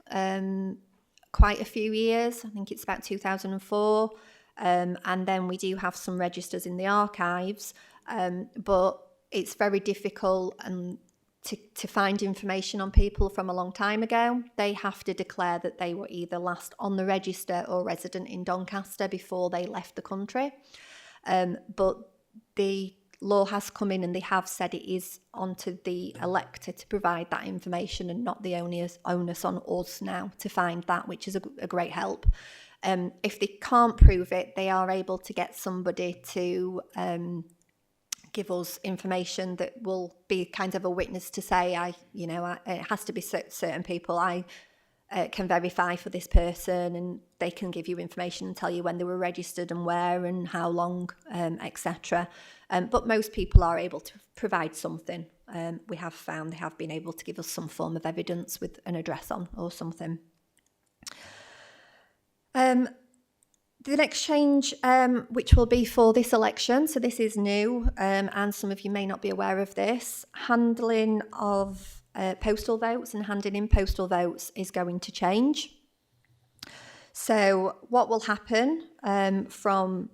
quite a few years. I think it's about 2004. And then we do have some registers in the archives. But it's very difficult to find information on people from a long time ago. They have to declare that they were either last on the register or resident in Doncaster before they left the country. But the law has come in and they have said it is onto the elector to provide that information and not the onus on us now to find that, which is a great help. If they can't prove it, they are able to get somebody to give us information that will be kind of a witness to say, it has to be certain people. I can verify for this person, and they can give you information and tell you when they were registered and where and how long, etc. But most people are able to provide something. We have found they have been able to give us some form of evidence with an address on or something. The next change, which will be for this election, so this is new, and some of you may not be aware of this, handling of postal votes and handing in postal votes is going to change. So what will happen from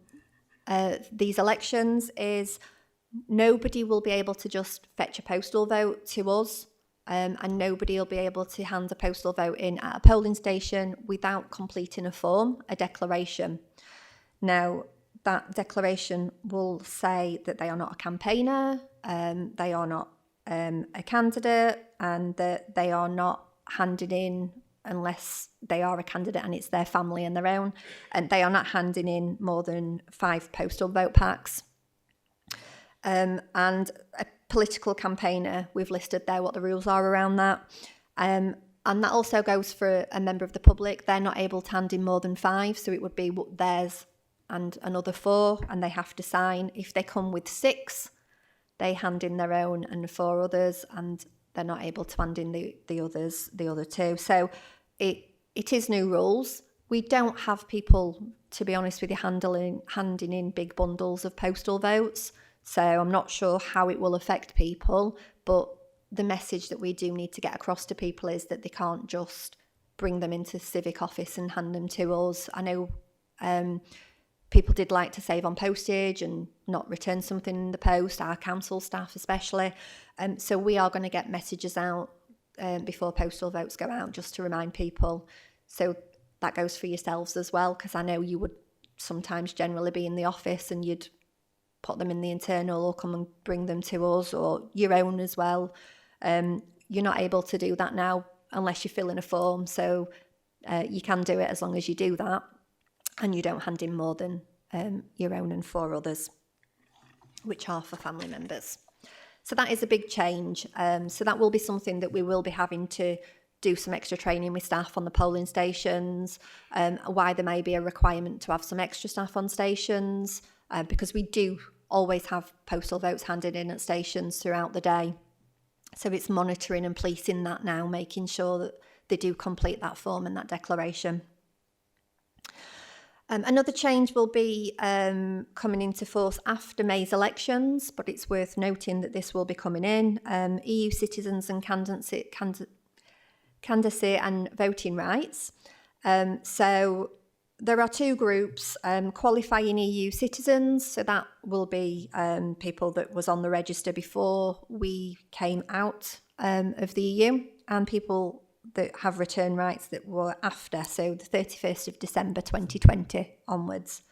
these elections is nobody will be able to just fetch a postal vote to us, and nobody will be able to hand a postal vote in at a polling station without completing a form, a declaration. Now, that declaration will say that they are not a campaigner, they are not a candidate, and that they are not handing in, unless they are a candidate and it's their family and their own, and they are not handing in more than 5 postal vote packs. And a political campaigner, we've listed there what the rules are around that. And that also goes for a member of the public. They're not able to hand in more than 5, so it would be theirs and another 4, and they have to sign. If they come with 6, they hand in their own and 4 others, and they're not able to hand in the other 2. So it is new rules. We don't have people, to be honest with you, handing in big bundles of postal votes. So I'm not sure how it will affect people, but the message that we do need to get across to people is that they can't just bring them into the civic office and hand them to us. I know people did like to save on postage and not return something in the post, our council staff especially. So we are going to get messages out before postal votes go out, just to remind people. So that goes for yourselves as well, because I know you would sometimes generally be in the office and you'd put them in the internal or come and bring them to us, or your own as well. You're not able to do that now unless you fill in a form, so you can do it as long as you do that and you don't hand in more than your own and 4 others, which are for family members. So that is a big change. So that will be something that we will be having to do some extra training with staff on the polling stations, why there may be a requirement to have some extra staff on stations, because we do always have postal votes handed in at stations throughout the day. So it's monitoring and policing that now, making sure that they do complete that form and that declaration. Another change will be coming into force after May's elections, but it's worth noting that this will be coming in. EU citizens and candidacy and voting rights. So there are 2 groups, qualifying EU citizens, so that will be people that was on the register before we came out of the EU, and people that have return rights that were after, so the 31st of December 2020 onwards.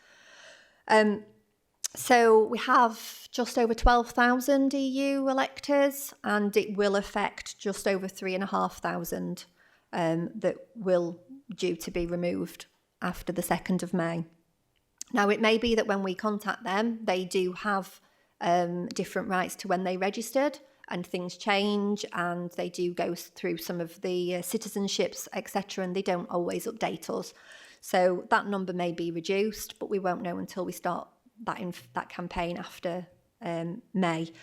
So we have just over 12,000 EU electors, and it will affect just over 3,500 that will due to be removed after the 2nd of May. Now, it may be that when we contact them, they do have different rights to when they registered, and things change and they do go through some of the citizenships, etc., and they don't always update us. So that number may be reduced, but we won't know until we start that campaign after May.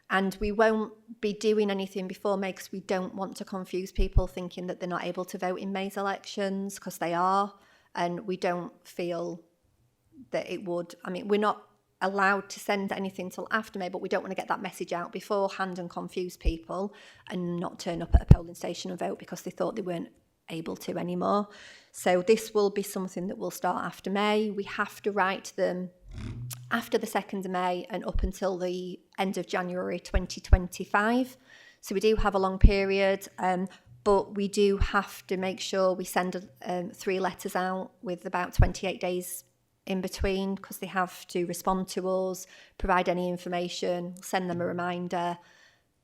And we won't be doing anything before May because we don't want to confuse people thinking that they're not able to vote in May's elections, because they are. And we don't feel that it would, I mean, we're not allowed to send anything till after May, but we don't want to get that message out beforehand and confuse people and not turn up at a polling station and vote because they thought they weren't able to anymore. So this will be something that will start after May. We have to write them after the 2nd of May and up until the end of January 2025. So we do have a long period, but we do have to make sure we send 3 letters out with about 28 days in between, because they have to respond to us, provide any information, send them a reminder,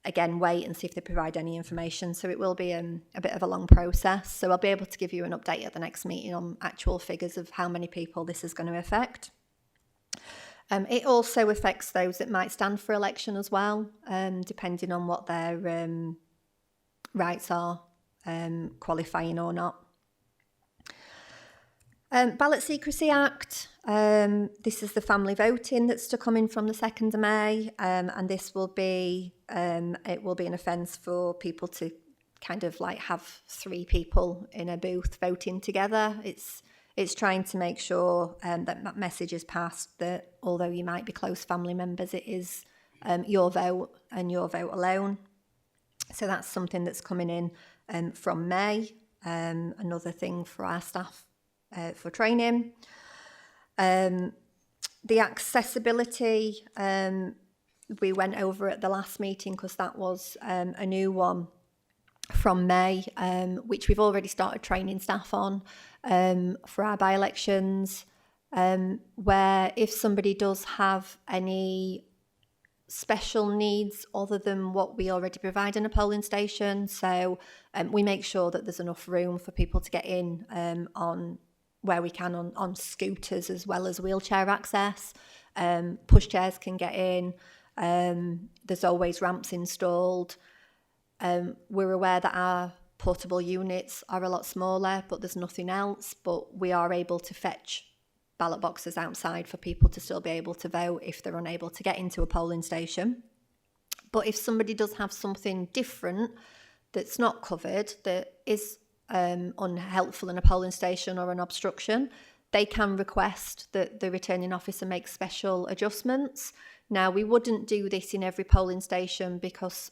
again wait and see if they provide any information. So it will be a bit of a long process. So I'll be able to give you an update at the next meeting on actual figures of how many people this is going to affect. It also affects those that might stand for election as well, depending on what their rights are, qualifying or not. Ballot Secrecy Act, this is the family voting that's to come in from the 2nd of May, and this will be, it will be an offence for people to kind of like have 3 people in a booth voting together. It's trying to make sure that message is passed, that although you might be close family members, it is your vote and your vote alone. So that's something that's coming in from May, another thing for our staff for training. The accessibility, we went over at the last meeting because that was a new one from May, which we've already started training staff on for our by-elections, where if somebody does have any special needs other than what we already provide in a polling station, so we make sure that there's enough room for people to get in on where we can on scooters as well as wheelchair access. Pushchairs can get in. There's always ramps installed. We're aware that our portable units are a lot smaller, but there's nothing else. But we are able to fetch ballot boxes outside for people to still be able to vote if they're unable to get into a polling station. But if somebody does have something different that's not covered, that is unhelpful in a polling station or an obstruction, they can request that the returning officer make special adjustments. Now, we wouldn't do this in every polling station because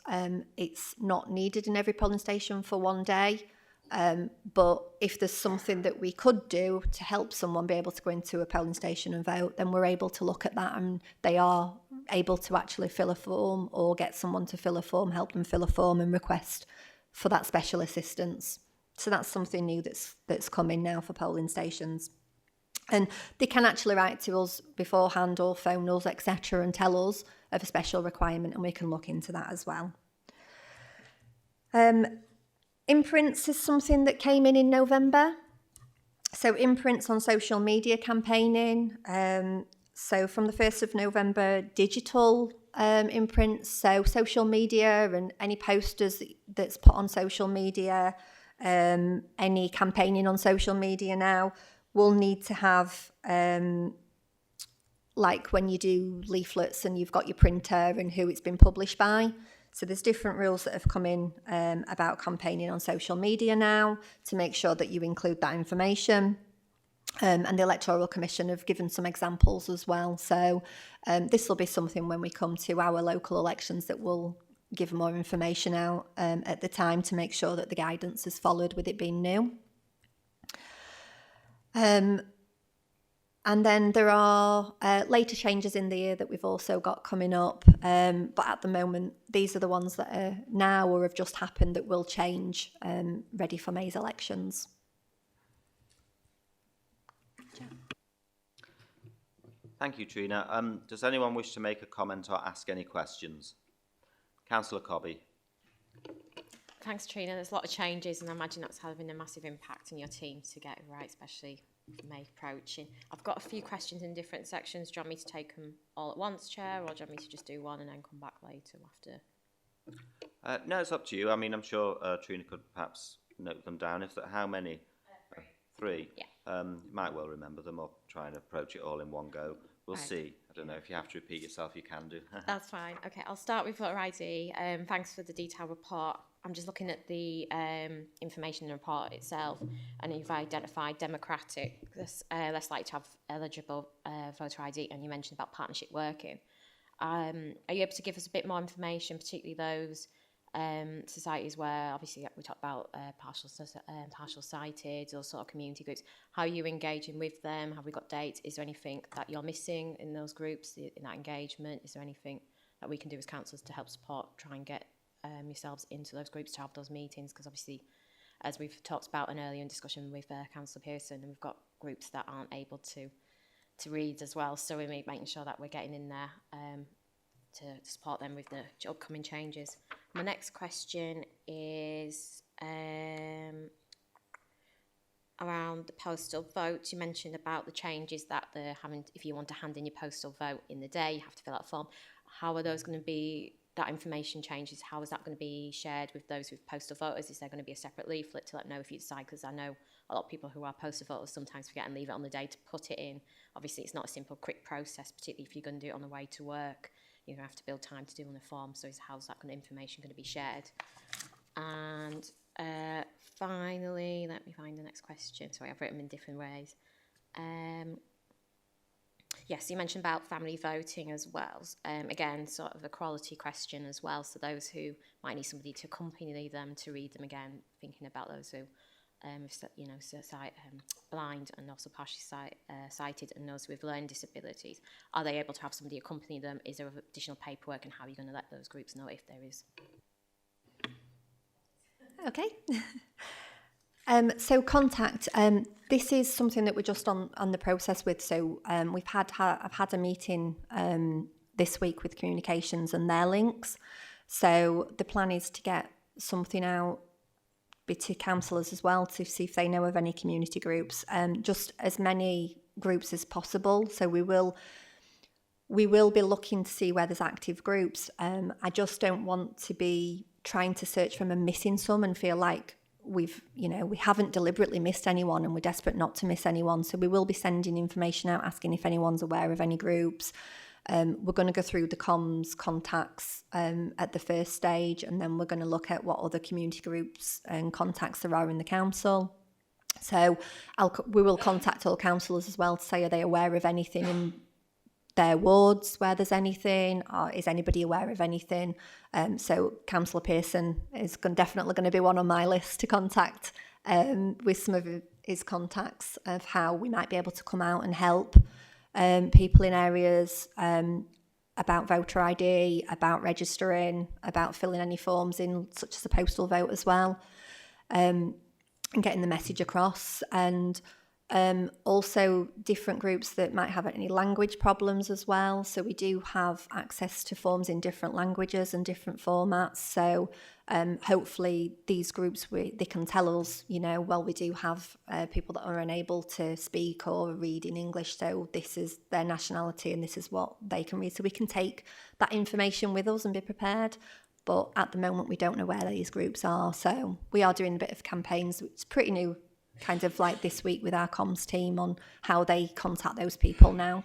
it's not needed in every polling station for one day. But if there's something that we could do to help someone be able to go into a polling station and vote, then we're able to look at that, and they are able to actually fill a form or get someone to fill a form, help them fill a form and request for that special assistance. So that's something new that's coming now for polling stations. And they can actually write to us beforehand or phone us, etc., and tell us of a special requirement, and we can look into that as well. Imprints is something that came in November. So imprints on social media campaigning. So from the 1st of November, digital imprints, so social media and any posters that's put on social media, any campaigning on social media now will need to have, like when you do leaflets and you've got your printer and who it's been published by. So there's different rules that have come in about campaigning on social media now to make sure that you include that information. And the Electoral Commission have given some examples as well. So this will be something when we come to our local elections that we'll give more information out at the time to make sure that the guidance is followed with it being new. And then there are later changes in the year that we've also got coming up. But at the moment, these are the ones that are now or have just happened that will change ready for May's elections. Thank you, Trina. Does anyone wish to make a comment or ask any questions? Councillor Cobby. Thanks, Trina. There's a lot of changes, and I imagine that's having a massive impact on your team to get it right, especially for May approaching. I've got a few questions in different sections. Do you want me to take them all at once, Chair, or do you want me to just do one and then come back later after? No, it's up to you. I mean, I'm sure Trina could perhaps note them down. How many? Three. Yeah. You might well remember them or try and approach it all in one go. We'll Right. see. I don't know if you have to repeat yourself, you can do. That's fine. Okay, I'll start with voter ID. Thanks for the detailed report. I'm just looking at the information in the report itself, and you've identified democratic, less likely to have eligible voter ID, and you mentioned about partnership working. Are you able to give us a bit more information, particularly those societies where, obviously, we talked about partial sighted or sort of community groups? How are you engaging with them? Have we got dates? Is there anything that you're missing in those groups, in that engagement? Is there anything that we can do as councillors to help support, try and get yourselves into those groups to have those meetings? Because obviously, as we've talked about in earlier in discussion with Councillor Pearson, and we've got groups that aren't able to read as well, so we're making sure that we're getting in there to support them with the upcoming changes. My next question is around the postal vote. You mentioned about the changes that they're having. If you want to hand in your postal vote in the day, you have to fill out a form. How are those going to be, that information changes, how is that going to be shared with those with postal voters? Is there going to be a separate leaflet to let them know if you decide? Because I know a lot of people who are postal voters sometimes forget and leave it on the day to put it in. Obviously, it's not a simple, quick process, particularly if you're going to do it on the way to work. You're going to have to build time to do on a form. So how's that kind of information going to be shared? And finally, let me find the next question. Sorry, I've written them in different ways. Yes, you mentioned about family voting as well. Again, sort of a quality question as well. So those who might need somebody to accompany them to read them again, thinking about those who, blind and also partially sighted, and those with learning disabilities. Are they able to have somebody accompany them? Is there additional paperwork, and how are you going to let those groups know if there is? Okay. So contact. This is something that we're just on the process with. So I've had a meeting this week with communications and their links. So the plan is to get something out to councillors as well to see if they know of any community groups. Just as many groups as possible. So we will be looking to see where there's active groups. I just don't want to be trying to search for them and missing some and feel like we haven't deliberately missed anyone, and we're desperate not to miss anyone. So we will be sending information out asking if anyone's aware of any groups. We're going to go through the comms contacts at the first stage, and then we're going to look at what other community groups and contacts there are in the council. So we will contact all councillors as well to say, are they aware of anything in their wards where there's anything, or is anybody aware of anything? So Councillor Pearson is definitely going to be one on my list to contact with some of his contacts of how we might be able to come out and help people in areas about voter ID, about registering, about filling any forms in, such as a postal vote as well, and getting the message across. And also different groups that might have any language problems as well. So we do have access to forms in different languages and different formats. So hopefully these groups, they can tell us, you know, well, we do have people that are unable to speak or read in English. So this is their nationality and this is what they can read. So we can take that information with us and be prepared. But at the moment, we don't know where these groups are. So we are doing a bit of campaigns. It's pretty new, kind of like this week with our comms team on how they contact those people now.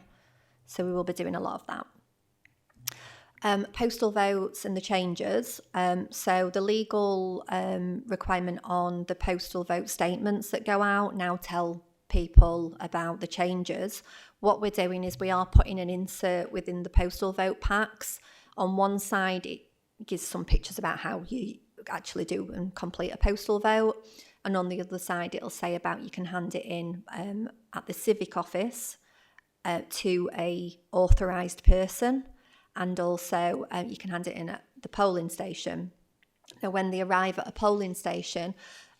So we will be doing a lot of that. Postal votes and the changes. So the legal requirement on the postal vote statements that go out now tell people about the changes. What we're doing is we are putting an insert within the postal vote packs. On one side, it gives some pictures about how you actually do and complete a postal vote. And on the other side, it'll say about you can hand it in at the civic office to a authorised person. And also you can hand it in at the polling station. Now, when they arrive at a polling station,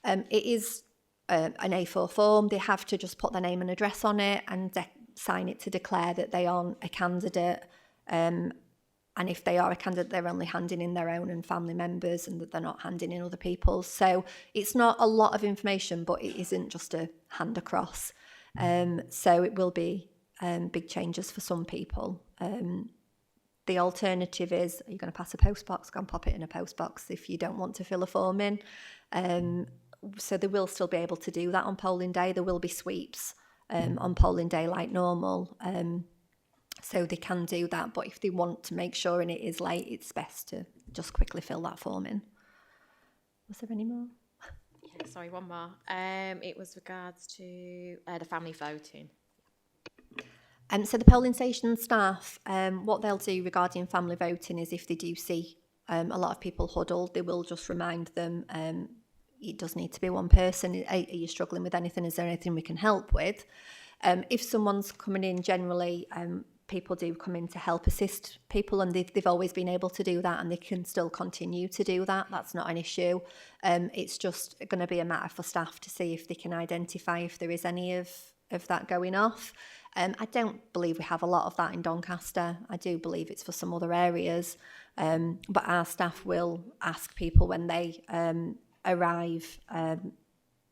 it is an A4 form. They have to just put their name and address on it and sign it to declare that they aren't a candidate. And if they are a candidate, they're only handing in their own and family members and that they're not handing in other people's. So it's not a lot of information, but it isn't just a hand across. So it will be big changes for some people. The alternative is, are you going to pass a post box? Go and pop it in a post box if you don't want to fill a form in. So they will still be able to do that on polling day. There will be sweeps on polling day like normal. So they can do that. But if they want to make sure and it is late, it's best to just quickly fill that form in. Was there any more? Yeah, sorry, one more. It was regards to the family voting. So the polling station staff, what they'll do regarding family voting is if they do see a lot of people huddled, they will just remind them it does need to be one person. Are you struggling with anything? Is there anything we can help with? If someone's coming in, generally, people do come in to help assist people, and they've always been able to do that, and they can still continue to do that. That's not an issue. It's just going to be a matter for staff to see if they can identify if there is any of that going off. I don't believe we have a lot of that in Doncaster. I do believe it's for some other areas. But our staff will ask people when they arrive,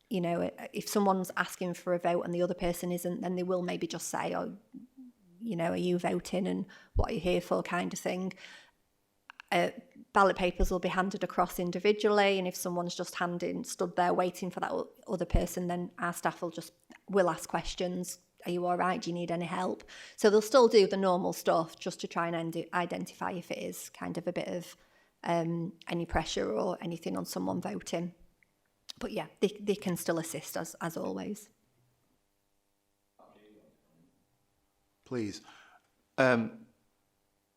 you know, if someone's asking for a vote and the other person isn't, then they will maybe just say, oh, you know, are you voting and what are you here for, kind of thing. Ballot papers will be handed across individually, and if someone's just stood there waiting for that other person, then our staff will ask questions. Are you all right? Do you need any help? So they'll still do the normal stuff just to try and identify if it is kind of a bit of any pressure or anything on someone voting. But yeah, they can still assist us as always. Please. I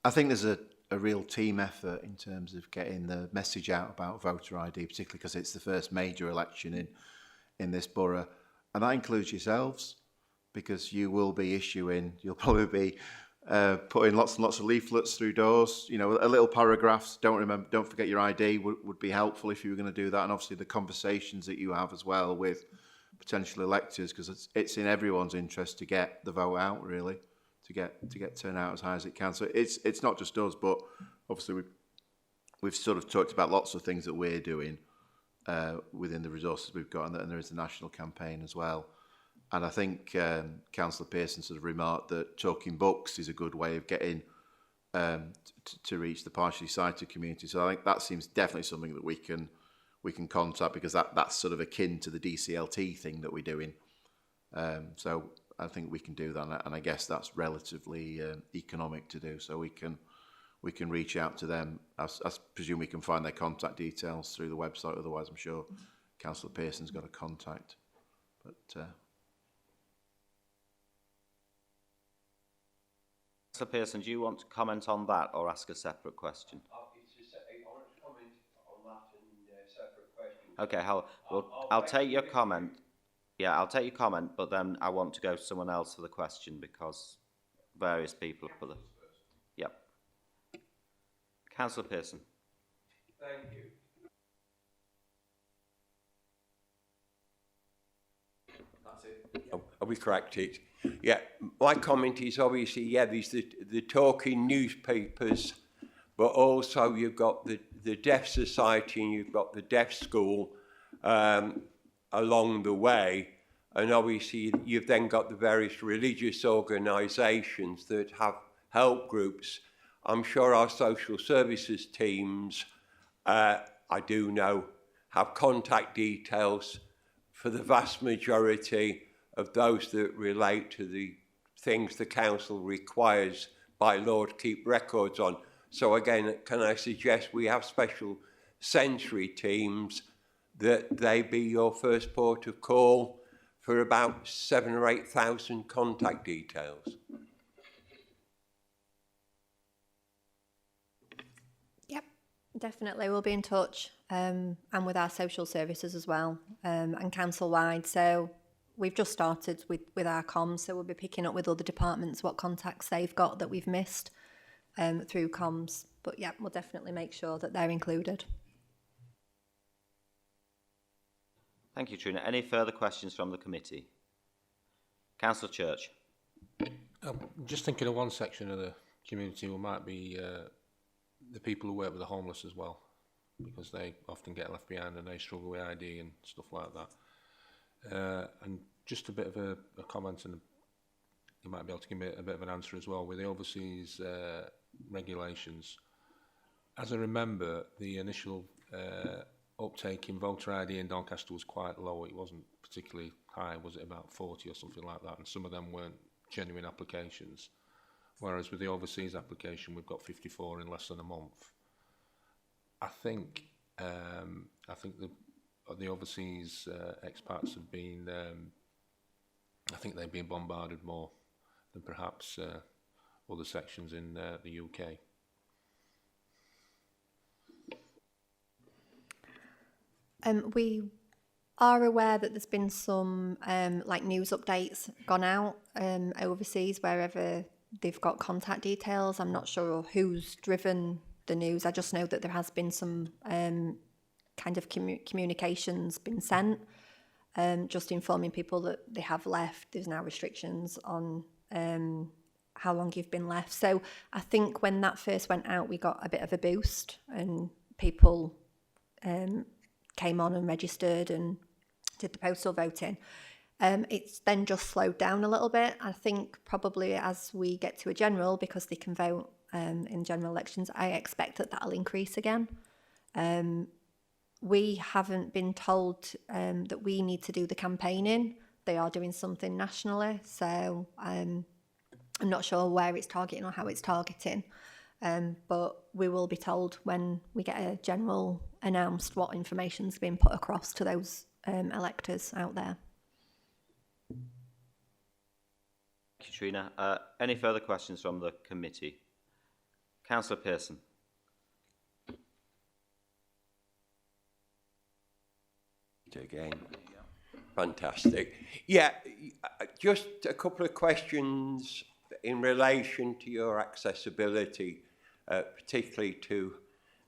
think there's a real team effort in terms of getting the message out about voter ID, particularly because it's the first major election in this borough. And that includes yourselves, because you will be you'll probably be putting lots and lots of leaflets through doors. You know, a little paragraphs, don't forget your ID would be helpful if you were going to do that. And obviously the conversations that you have as well with potential electors, because it's in everyone's interest to get the vote out, really, to get turnout as high as it can. So it's not just us, but obviously we've sort of talked about lots of things that we're doing within the resources we've got, and there is a national campaign as well. And I think Councillor Pearson sort of remarked that talking books is a good way of getting to reach the partially sighted community. So I think that seems definitely something that we can contact, because that's sort of akin to the DCLT thing that we're doing. So I think we can do that, and I guess that's relatively economic to do. So we can reach out to them. I presume we can find their contact details through the website. Otherwise, I'm sure Councillor Pearson's got a contact. But Councillor Pearson, do you want to comment on that or ask a separate question? I want to comment on that and separate question. Okay, I'll take your comment. Yeah, I'll take your comment, but then I want to go to someone else for the question because various people have put the... Yep. Councillor Pearson. Thank you. That's it. Oh, are we corrected? Yeah, my comment is obviously, yeah, there's the talking newspapers, but also you've got the Deaf Society and you've got the Deaf School along the way. And obviously you've then got the various religious organisations that have help groups. I'm sure our social services teams, I do know, have contact details for the vast majority of those that relate to the things the council requires by law to keep records on. So again, can I suggest we have special sensory teams that they be your first port of call for about 7,000 or 8,000 contact details? Yep, definitely. We'll be in touch and with our social services as well and council-wide. So we've just started with our comms, so we'll be picking up with other departments what contacts they've got that we've missed through comms. But yeah, we'll definitely make sure that they're included. Thank you, Trina. Any further questions from the committee? Councillor Church. I'm just thinking of one section of the community who might be the people who work with the homeless as well, because they often get left behind and they struggle with ID and stuff like that. And just a bit of a comment, and you might be able to give me a bit of an answer as well, with the overseas regulations. As I remember, the initial uptake in voter ID in Doncaster was quite low. It wasn't particularly high, was it about 40 or something like that? And some of them weren't genuine applications. Whereas with the overseas application, we've got 54 in less than a month. I think the overseas expats have been, I think they've been bombarded more than perhaps other sections in the UK. We are aware that there's been some like news updates gone out overseas wherever they've got contact details. I'm not sure who's driven the news. I just know that there has been some kind of communications been sent, just informing people that they have left. There's now restrictions on how long you've been left. So I think when that first went out, we got a bit of a boost and people came on and registered and did the postal voting. It's then just slowed down a little bit. I think probably as we get to a general, because they can vote in general elections, I expect that that'll increase again. We haven't been told that we need to do the campaigning. They are doing something nationally, so I'm not sure where it's targeting or how it's targeting. But we will be told when we get a general announced what information's been put across to those electors out there. Thank you, Trina. Any further questions from the committee? Councillor Pearson. Again, fantastic. Yeah, just a couple of questions in relation to your accessibility, particularly to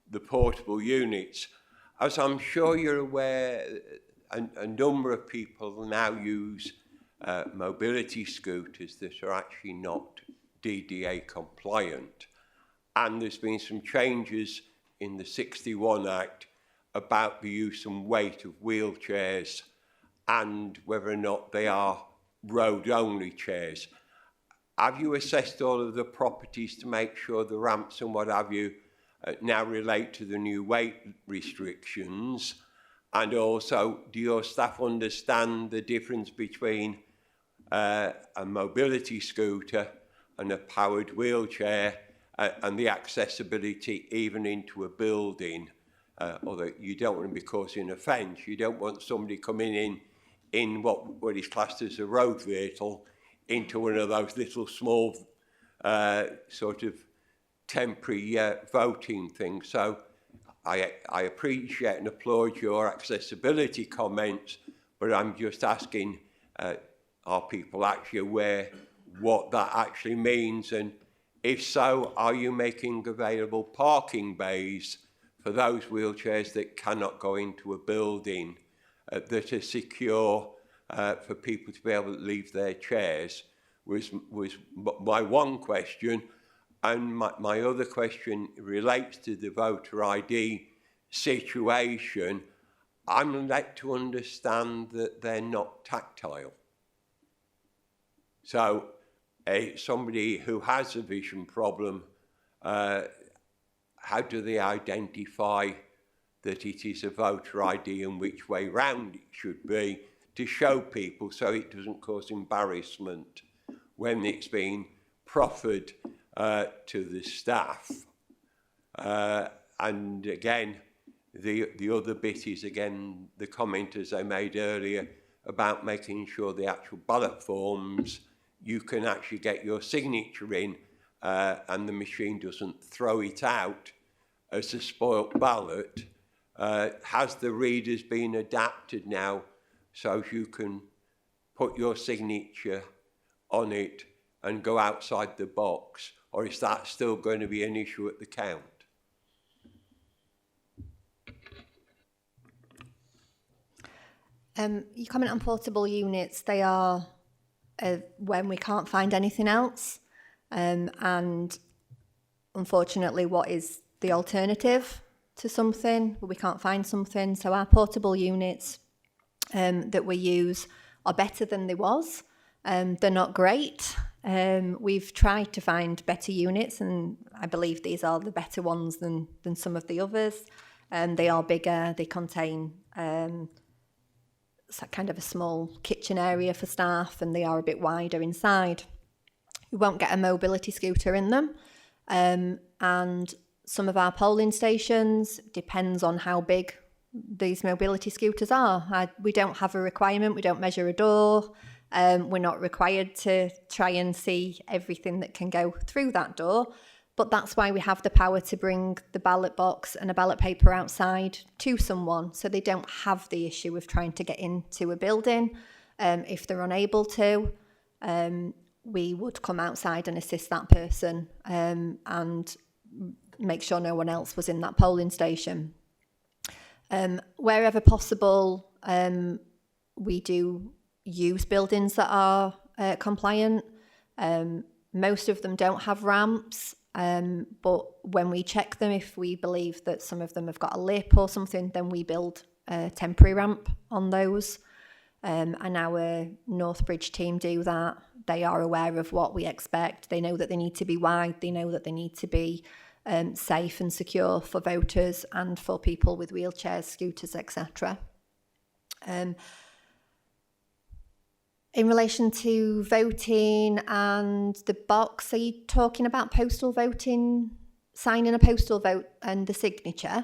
the portable units. As I'm sure you're aware, a number of people now use mobility scooters that are actually not DDA compliant. And there's been some changes in the 61 Act about the use and weight of wheelchairs and whether or not they are road-only chairs. Have you assessed all of the properties to make sure the ramps and what have you now relate to the new weight restrictions? And also, do your staff understand the difference between a mobility scooter and a powered wheelchair, and the accessibility even into a building. Although you don't want to be causing offence, you don't want somebody coming in what is classed as a road vehicle into one of those little small sort of temporary voting things. So I appreciate and applaud your accessibility comments, but I'm just asking, are people actually aware what that actually means? And if so, are you making available parking bays for those wheelchairs that cannot go into a building that are secure for people to be able to leave their chairs? Was my one question. And my other question relates to the voter ID situation. I'm led to understand that they're not tactile. So somebody who has a vision problem, how do they identify that it is a voter ID and which way round it should be to show people so it doesn't cause embarrassment when it's been proffered to the staff? And again, the other bit is, again, the comment as I made earlier about making sure the actual ballot forms, you can actually get your signature in and the machine doesn't throw it out as a spoilt ballot. Has the readers been adapted now so you can put your signature on it and go outside the box? Or is that still going to be an issue at the count? You comment on portable units. They are when we can't find anything else. And unfortunately, what is the alternative to something? We can't find something. So our portable units that we use are better than they was. They're not great. We've tried to find better units, and I believe these are the better ones than some of the others. They are bigger. They contain kind of a small kitchen area for staff, and they are a bit wider inside. You won't get a mobility scooter in them. And some of our polling stations, depends on how big these mobility scooters are. We don't have a requirement. We don't measure a door. We're not required to try and see everything that can go through that door. But that's why we have the power to bring the ballot box and a ballot paper outside to someone, so they don't have the issue of trying to get into a building. If they're unable to, we would come outside and assist that person and make sure no one else was in that polling station. Wherever possible, we do use buildings that are compliant. Most of them don't have ramps, but when we check them, if we believe that some of them have got a lip or something, then we build a temporary ramp on those. And our Northbridge team do that. They are aware of what we expect. They know that they need to be wide. They know that they need to be safe and secure for voters and for people with wheelchairs, scooters, etc. In relation to voting and the box, are you talking about postal voting, signing a postal vote and the signature?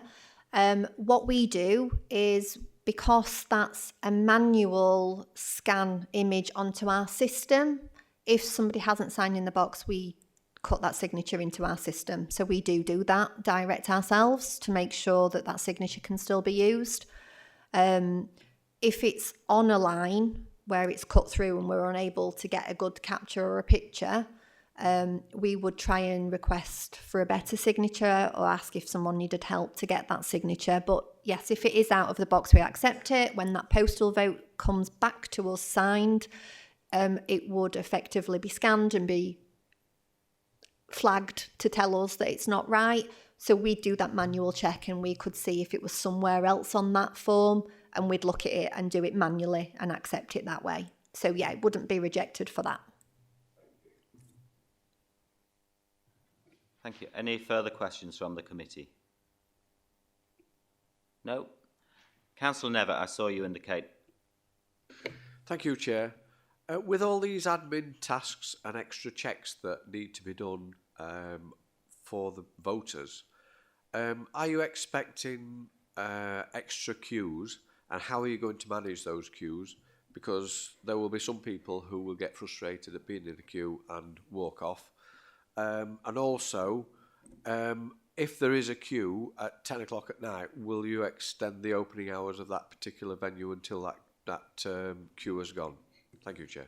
What we do is, because that's a manual scan image onto our system, if somebody hasn't signed in the box, we cut that signature into our system. So we do that direct ourselves to make sure that that signature can still be used. If it's on a line where it's cut through and we're unable to get a good capture or a picture, we would try and request for a better signature or ask if someone needed help to get that signature. But yes, if it is out of the box, we accept it. When that postal vote comes back to us signed, it would effectively be scanned and be flagged to tell us that it's not right. So we'd do that manual check and we could see if it was somewhere else on that form, and we'd look at it and do it manually and accept it that way. So yeah, it wouldn't be rejected for that. Thank you. Any further questions from the committee? No? Councillor Nevitt, I saw you indicate. Thank you, Chair. With all these admin tasks and extra checks that need to be done for the voters, are you expecting extra queues, and how are you going to manage those queues? Because there will be some people who will get frustrated at being in a queue and walk off. And also, if there is a queue at 10 o'clock at night, will you extend the opening hours of that particular venue until that queue has gone? Thank you, Chair.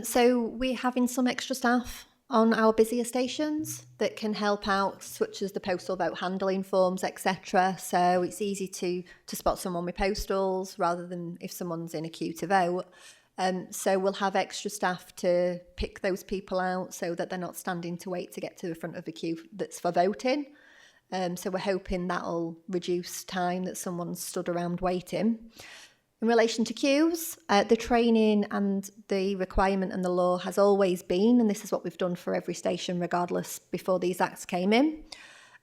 So we're having some extra staff on our busier stations that can help out, such as the postal vote handling forms, etc. So it's easy to spot someone with postals rather than if someone's in a queue to vote. So we'll have extra staff to pick those people out so that they're not standing to wait to get to the front of the queue that's for voting. So we're hoping that'll reduce time that someone's stood around waiting. In relation to queues, the training and the requirement and the law has always been, and this is what we've done for every station regardless before these acts came in,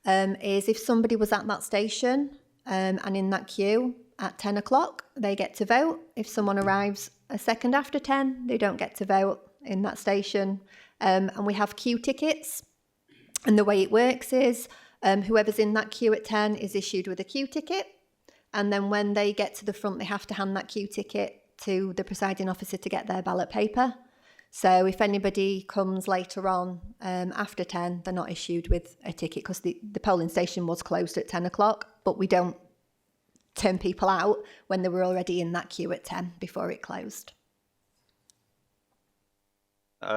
is if somebody was at that station and in that queue at 10 o'clock, they get to vote. If someone arrives a second after 10, they don't get to vote in that station. And we have queue tickets. And the way it works is whoever's in that queue at 10 is issued with a queue ticket. And then when they get to the front, they have to hand that queue ticket to the presiding officer to get their ballot paper. So if anybody comes later on after 10, they're not issued with a ticket because the polling station was closed at 10 o'clock, but we don't turn people out when they were already in that queue at 10 before it closed.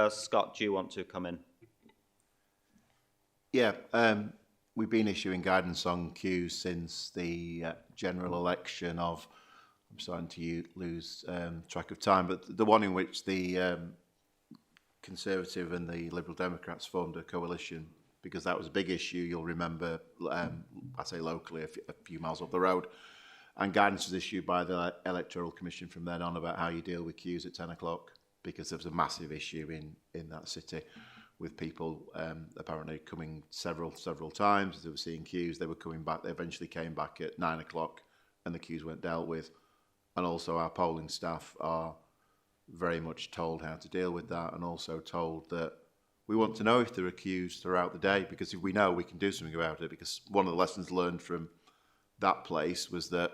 Scott, do you want to come in? Yeah, we've been issuing guidance on queues since the general election of, I'm starting to lose track of time, but the one in which the Conservative and the Liberal Democrats formed a coalition, because that was a big issue, you'll remember, I say locally, a few miles up the road. And guidance was issued by the Electoral Commission from then on about how you deal with queues at 10 o'clock, because there was a massive issue in that city with people apparently coming several times. They were seeing queues, they were coming back, they eventually came back at 9 o'clock and the queues weren't dealt with. And also our polling staff are very much told how to deal with that, and also told that we want to know if there are queues throughout the day, because if we know, we can do something about it. Because one of the lessons learned from that place was that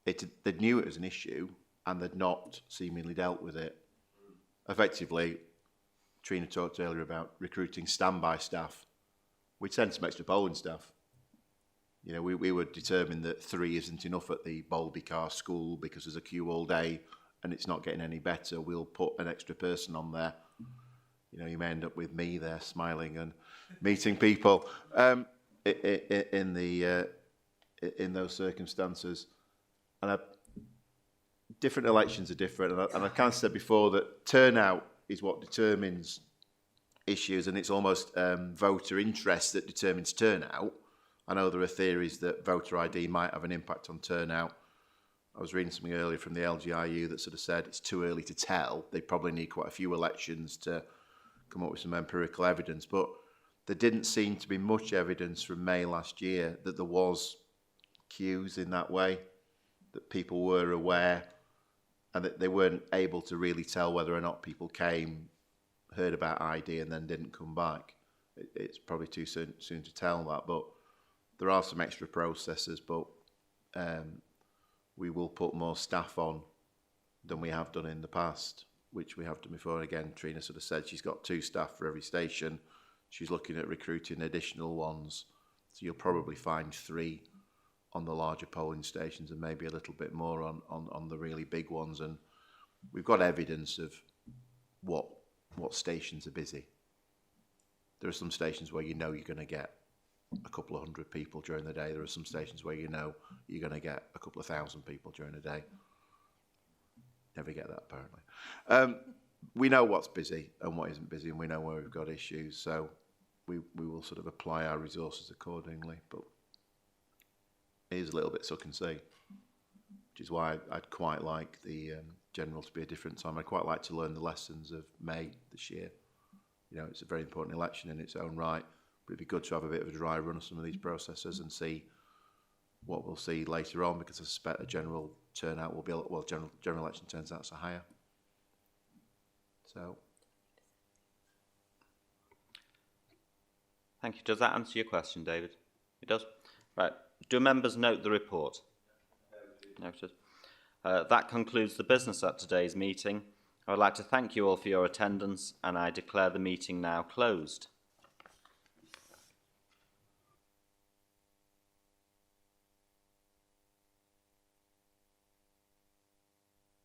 they knew it was an issue and they'd not seemingly dealt with it. Effectively, Trina talked earlier about recruiting standby staff. We'd send some extra polling staff. You know, we were determined that 3 isn't enough at the Bowlby Car School because there's a queue all day and it's not getting any better. We'll put an extra person on there. You know, you may end up with me there smiling and meeting people in those circumstances. And different elections are different. And I kind of said before that turnout is what determines issues, and it's almost voter interest that determines turnout. I know there are theories that voter ID might have an impact on turnout. I was reading something earlier from the LGIU that sort of said it's too early to tell. They probably need quite a few elections to come up with some empirical evidence. But there didn't seem to be much evidence from May last year that there was queues in that way, that people were aware and that they weren't able to really tell whether or not people came, heard about ID and then didn't come back. It's probably too soon to tell that, but there are some extra processes, but we will put more staff on than we have done in the past, which we have done before. And again, Trina sort of said she's got 2 staff for every station. She's looking at recruiting additional ones. So you'll probably find 3 on the larger polling stations and maybe a little bit more on the really big ones. And we've got evidence of what stations are busy. There are some stations where you know you're going to get a couple of 100 people during the day. There are some stations where you know you're going to get a couple of 1,000 people during the day. Never get that, apparently. We know what's busy and what isn't busy, and we know where we've got issues, so we will sort of apply our resources accordingly. But it is a little bit suck and see, which is why I'd quite like the general to be a different time. I'd quite like to learn the lessons of May this year. You know, it's a very important election in its own right, but it'd be good to have a bit of a dry run of some of these processes and see what we'll see later on, because I suspect the general turnout will be, well, general election turns out so higher. So, Thank you. Does that answer your question, David? It does. Right. Do members note the report? Noted. That concludes the business at today's meeting. I would like to thank you all for your attendance, and I declare the meeting now closed.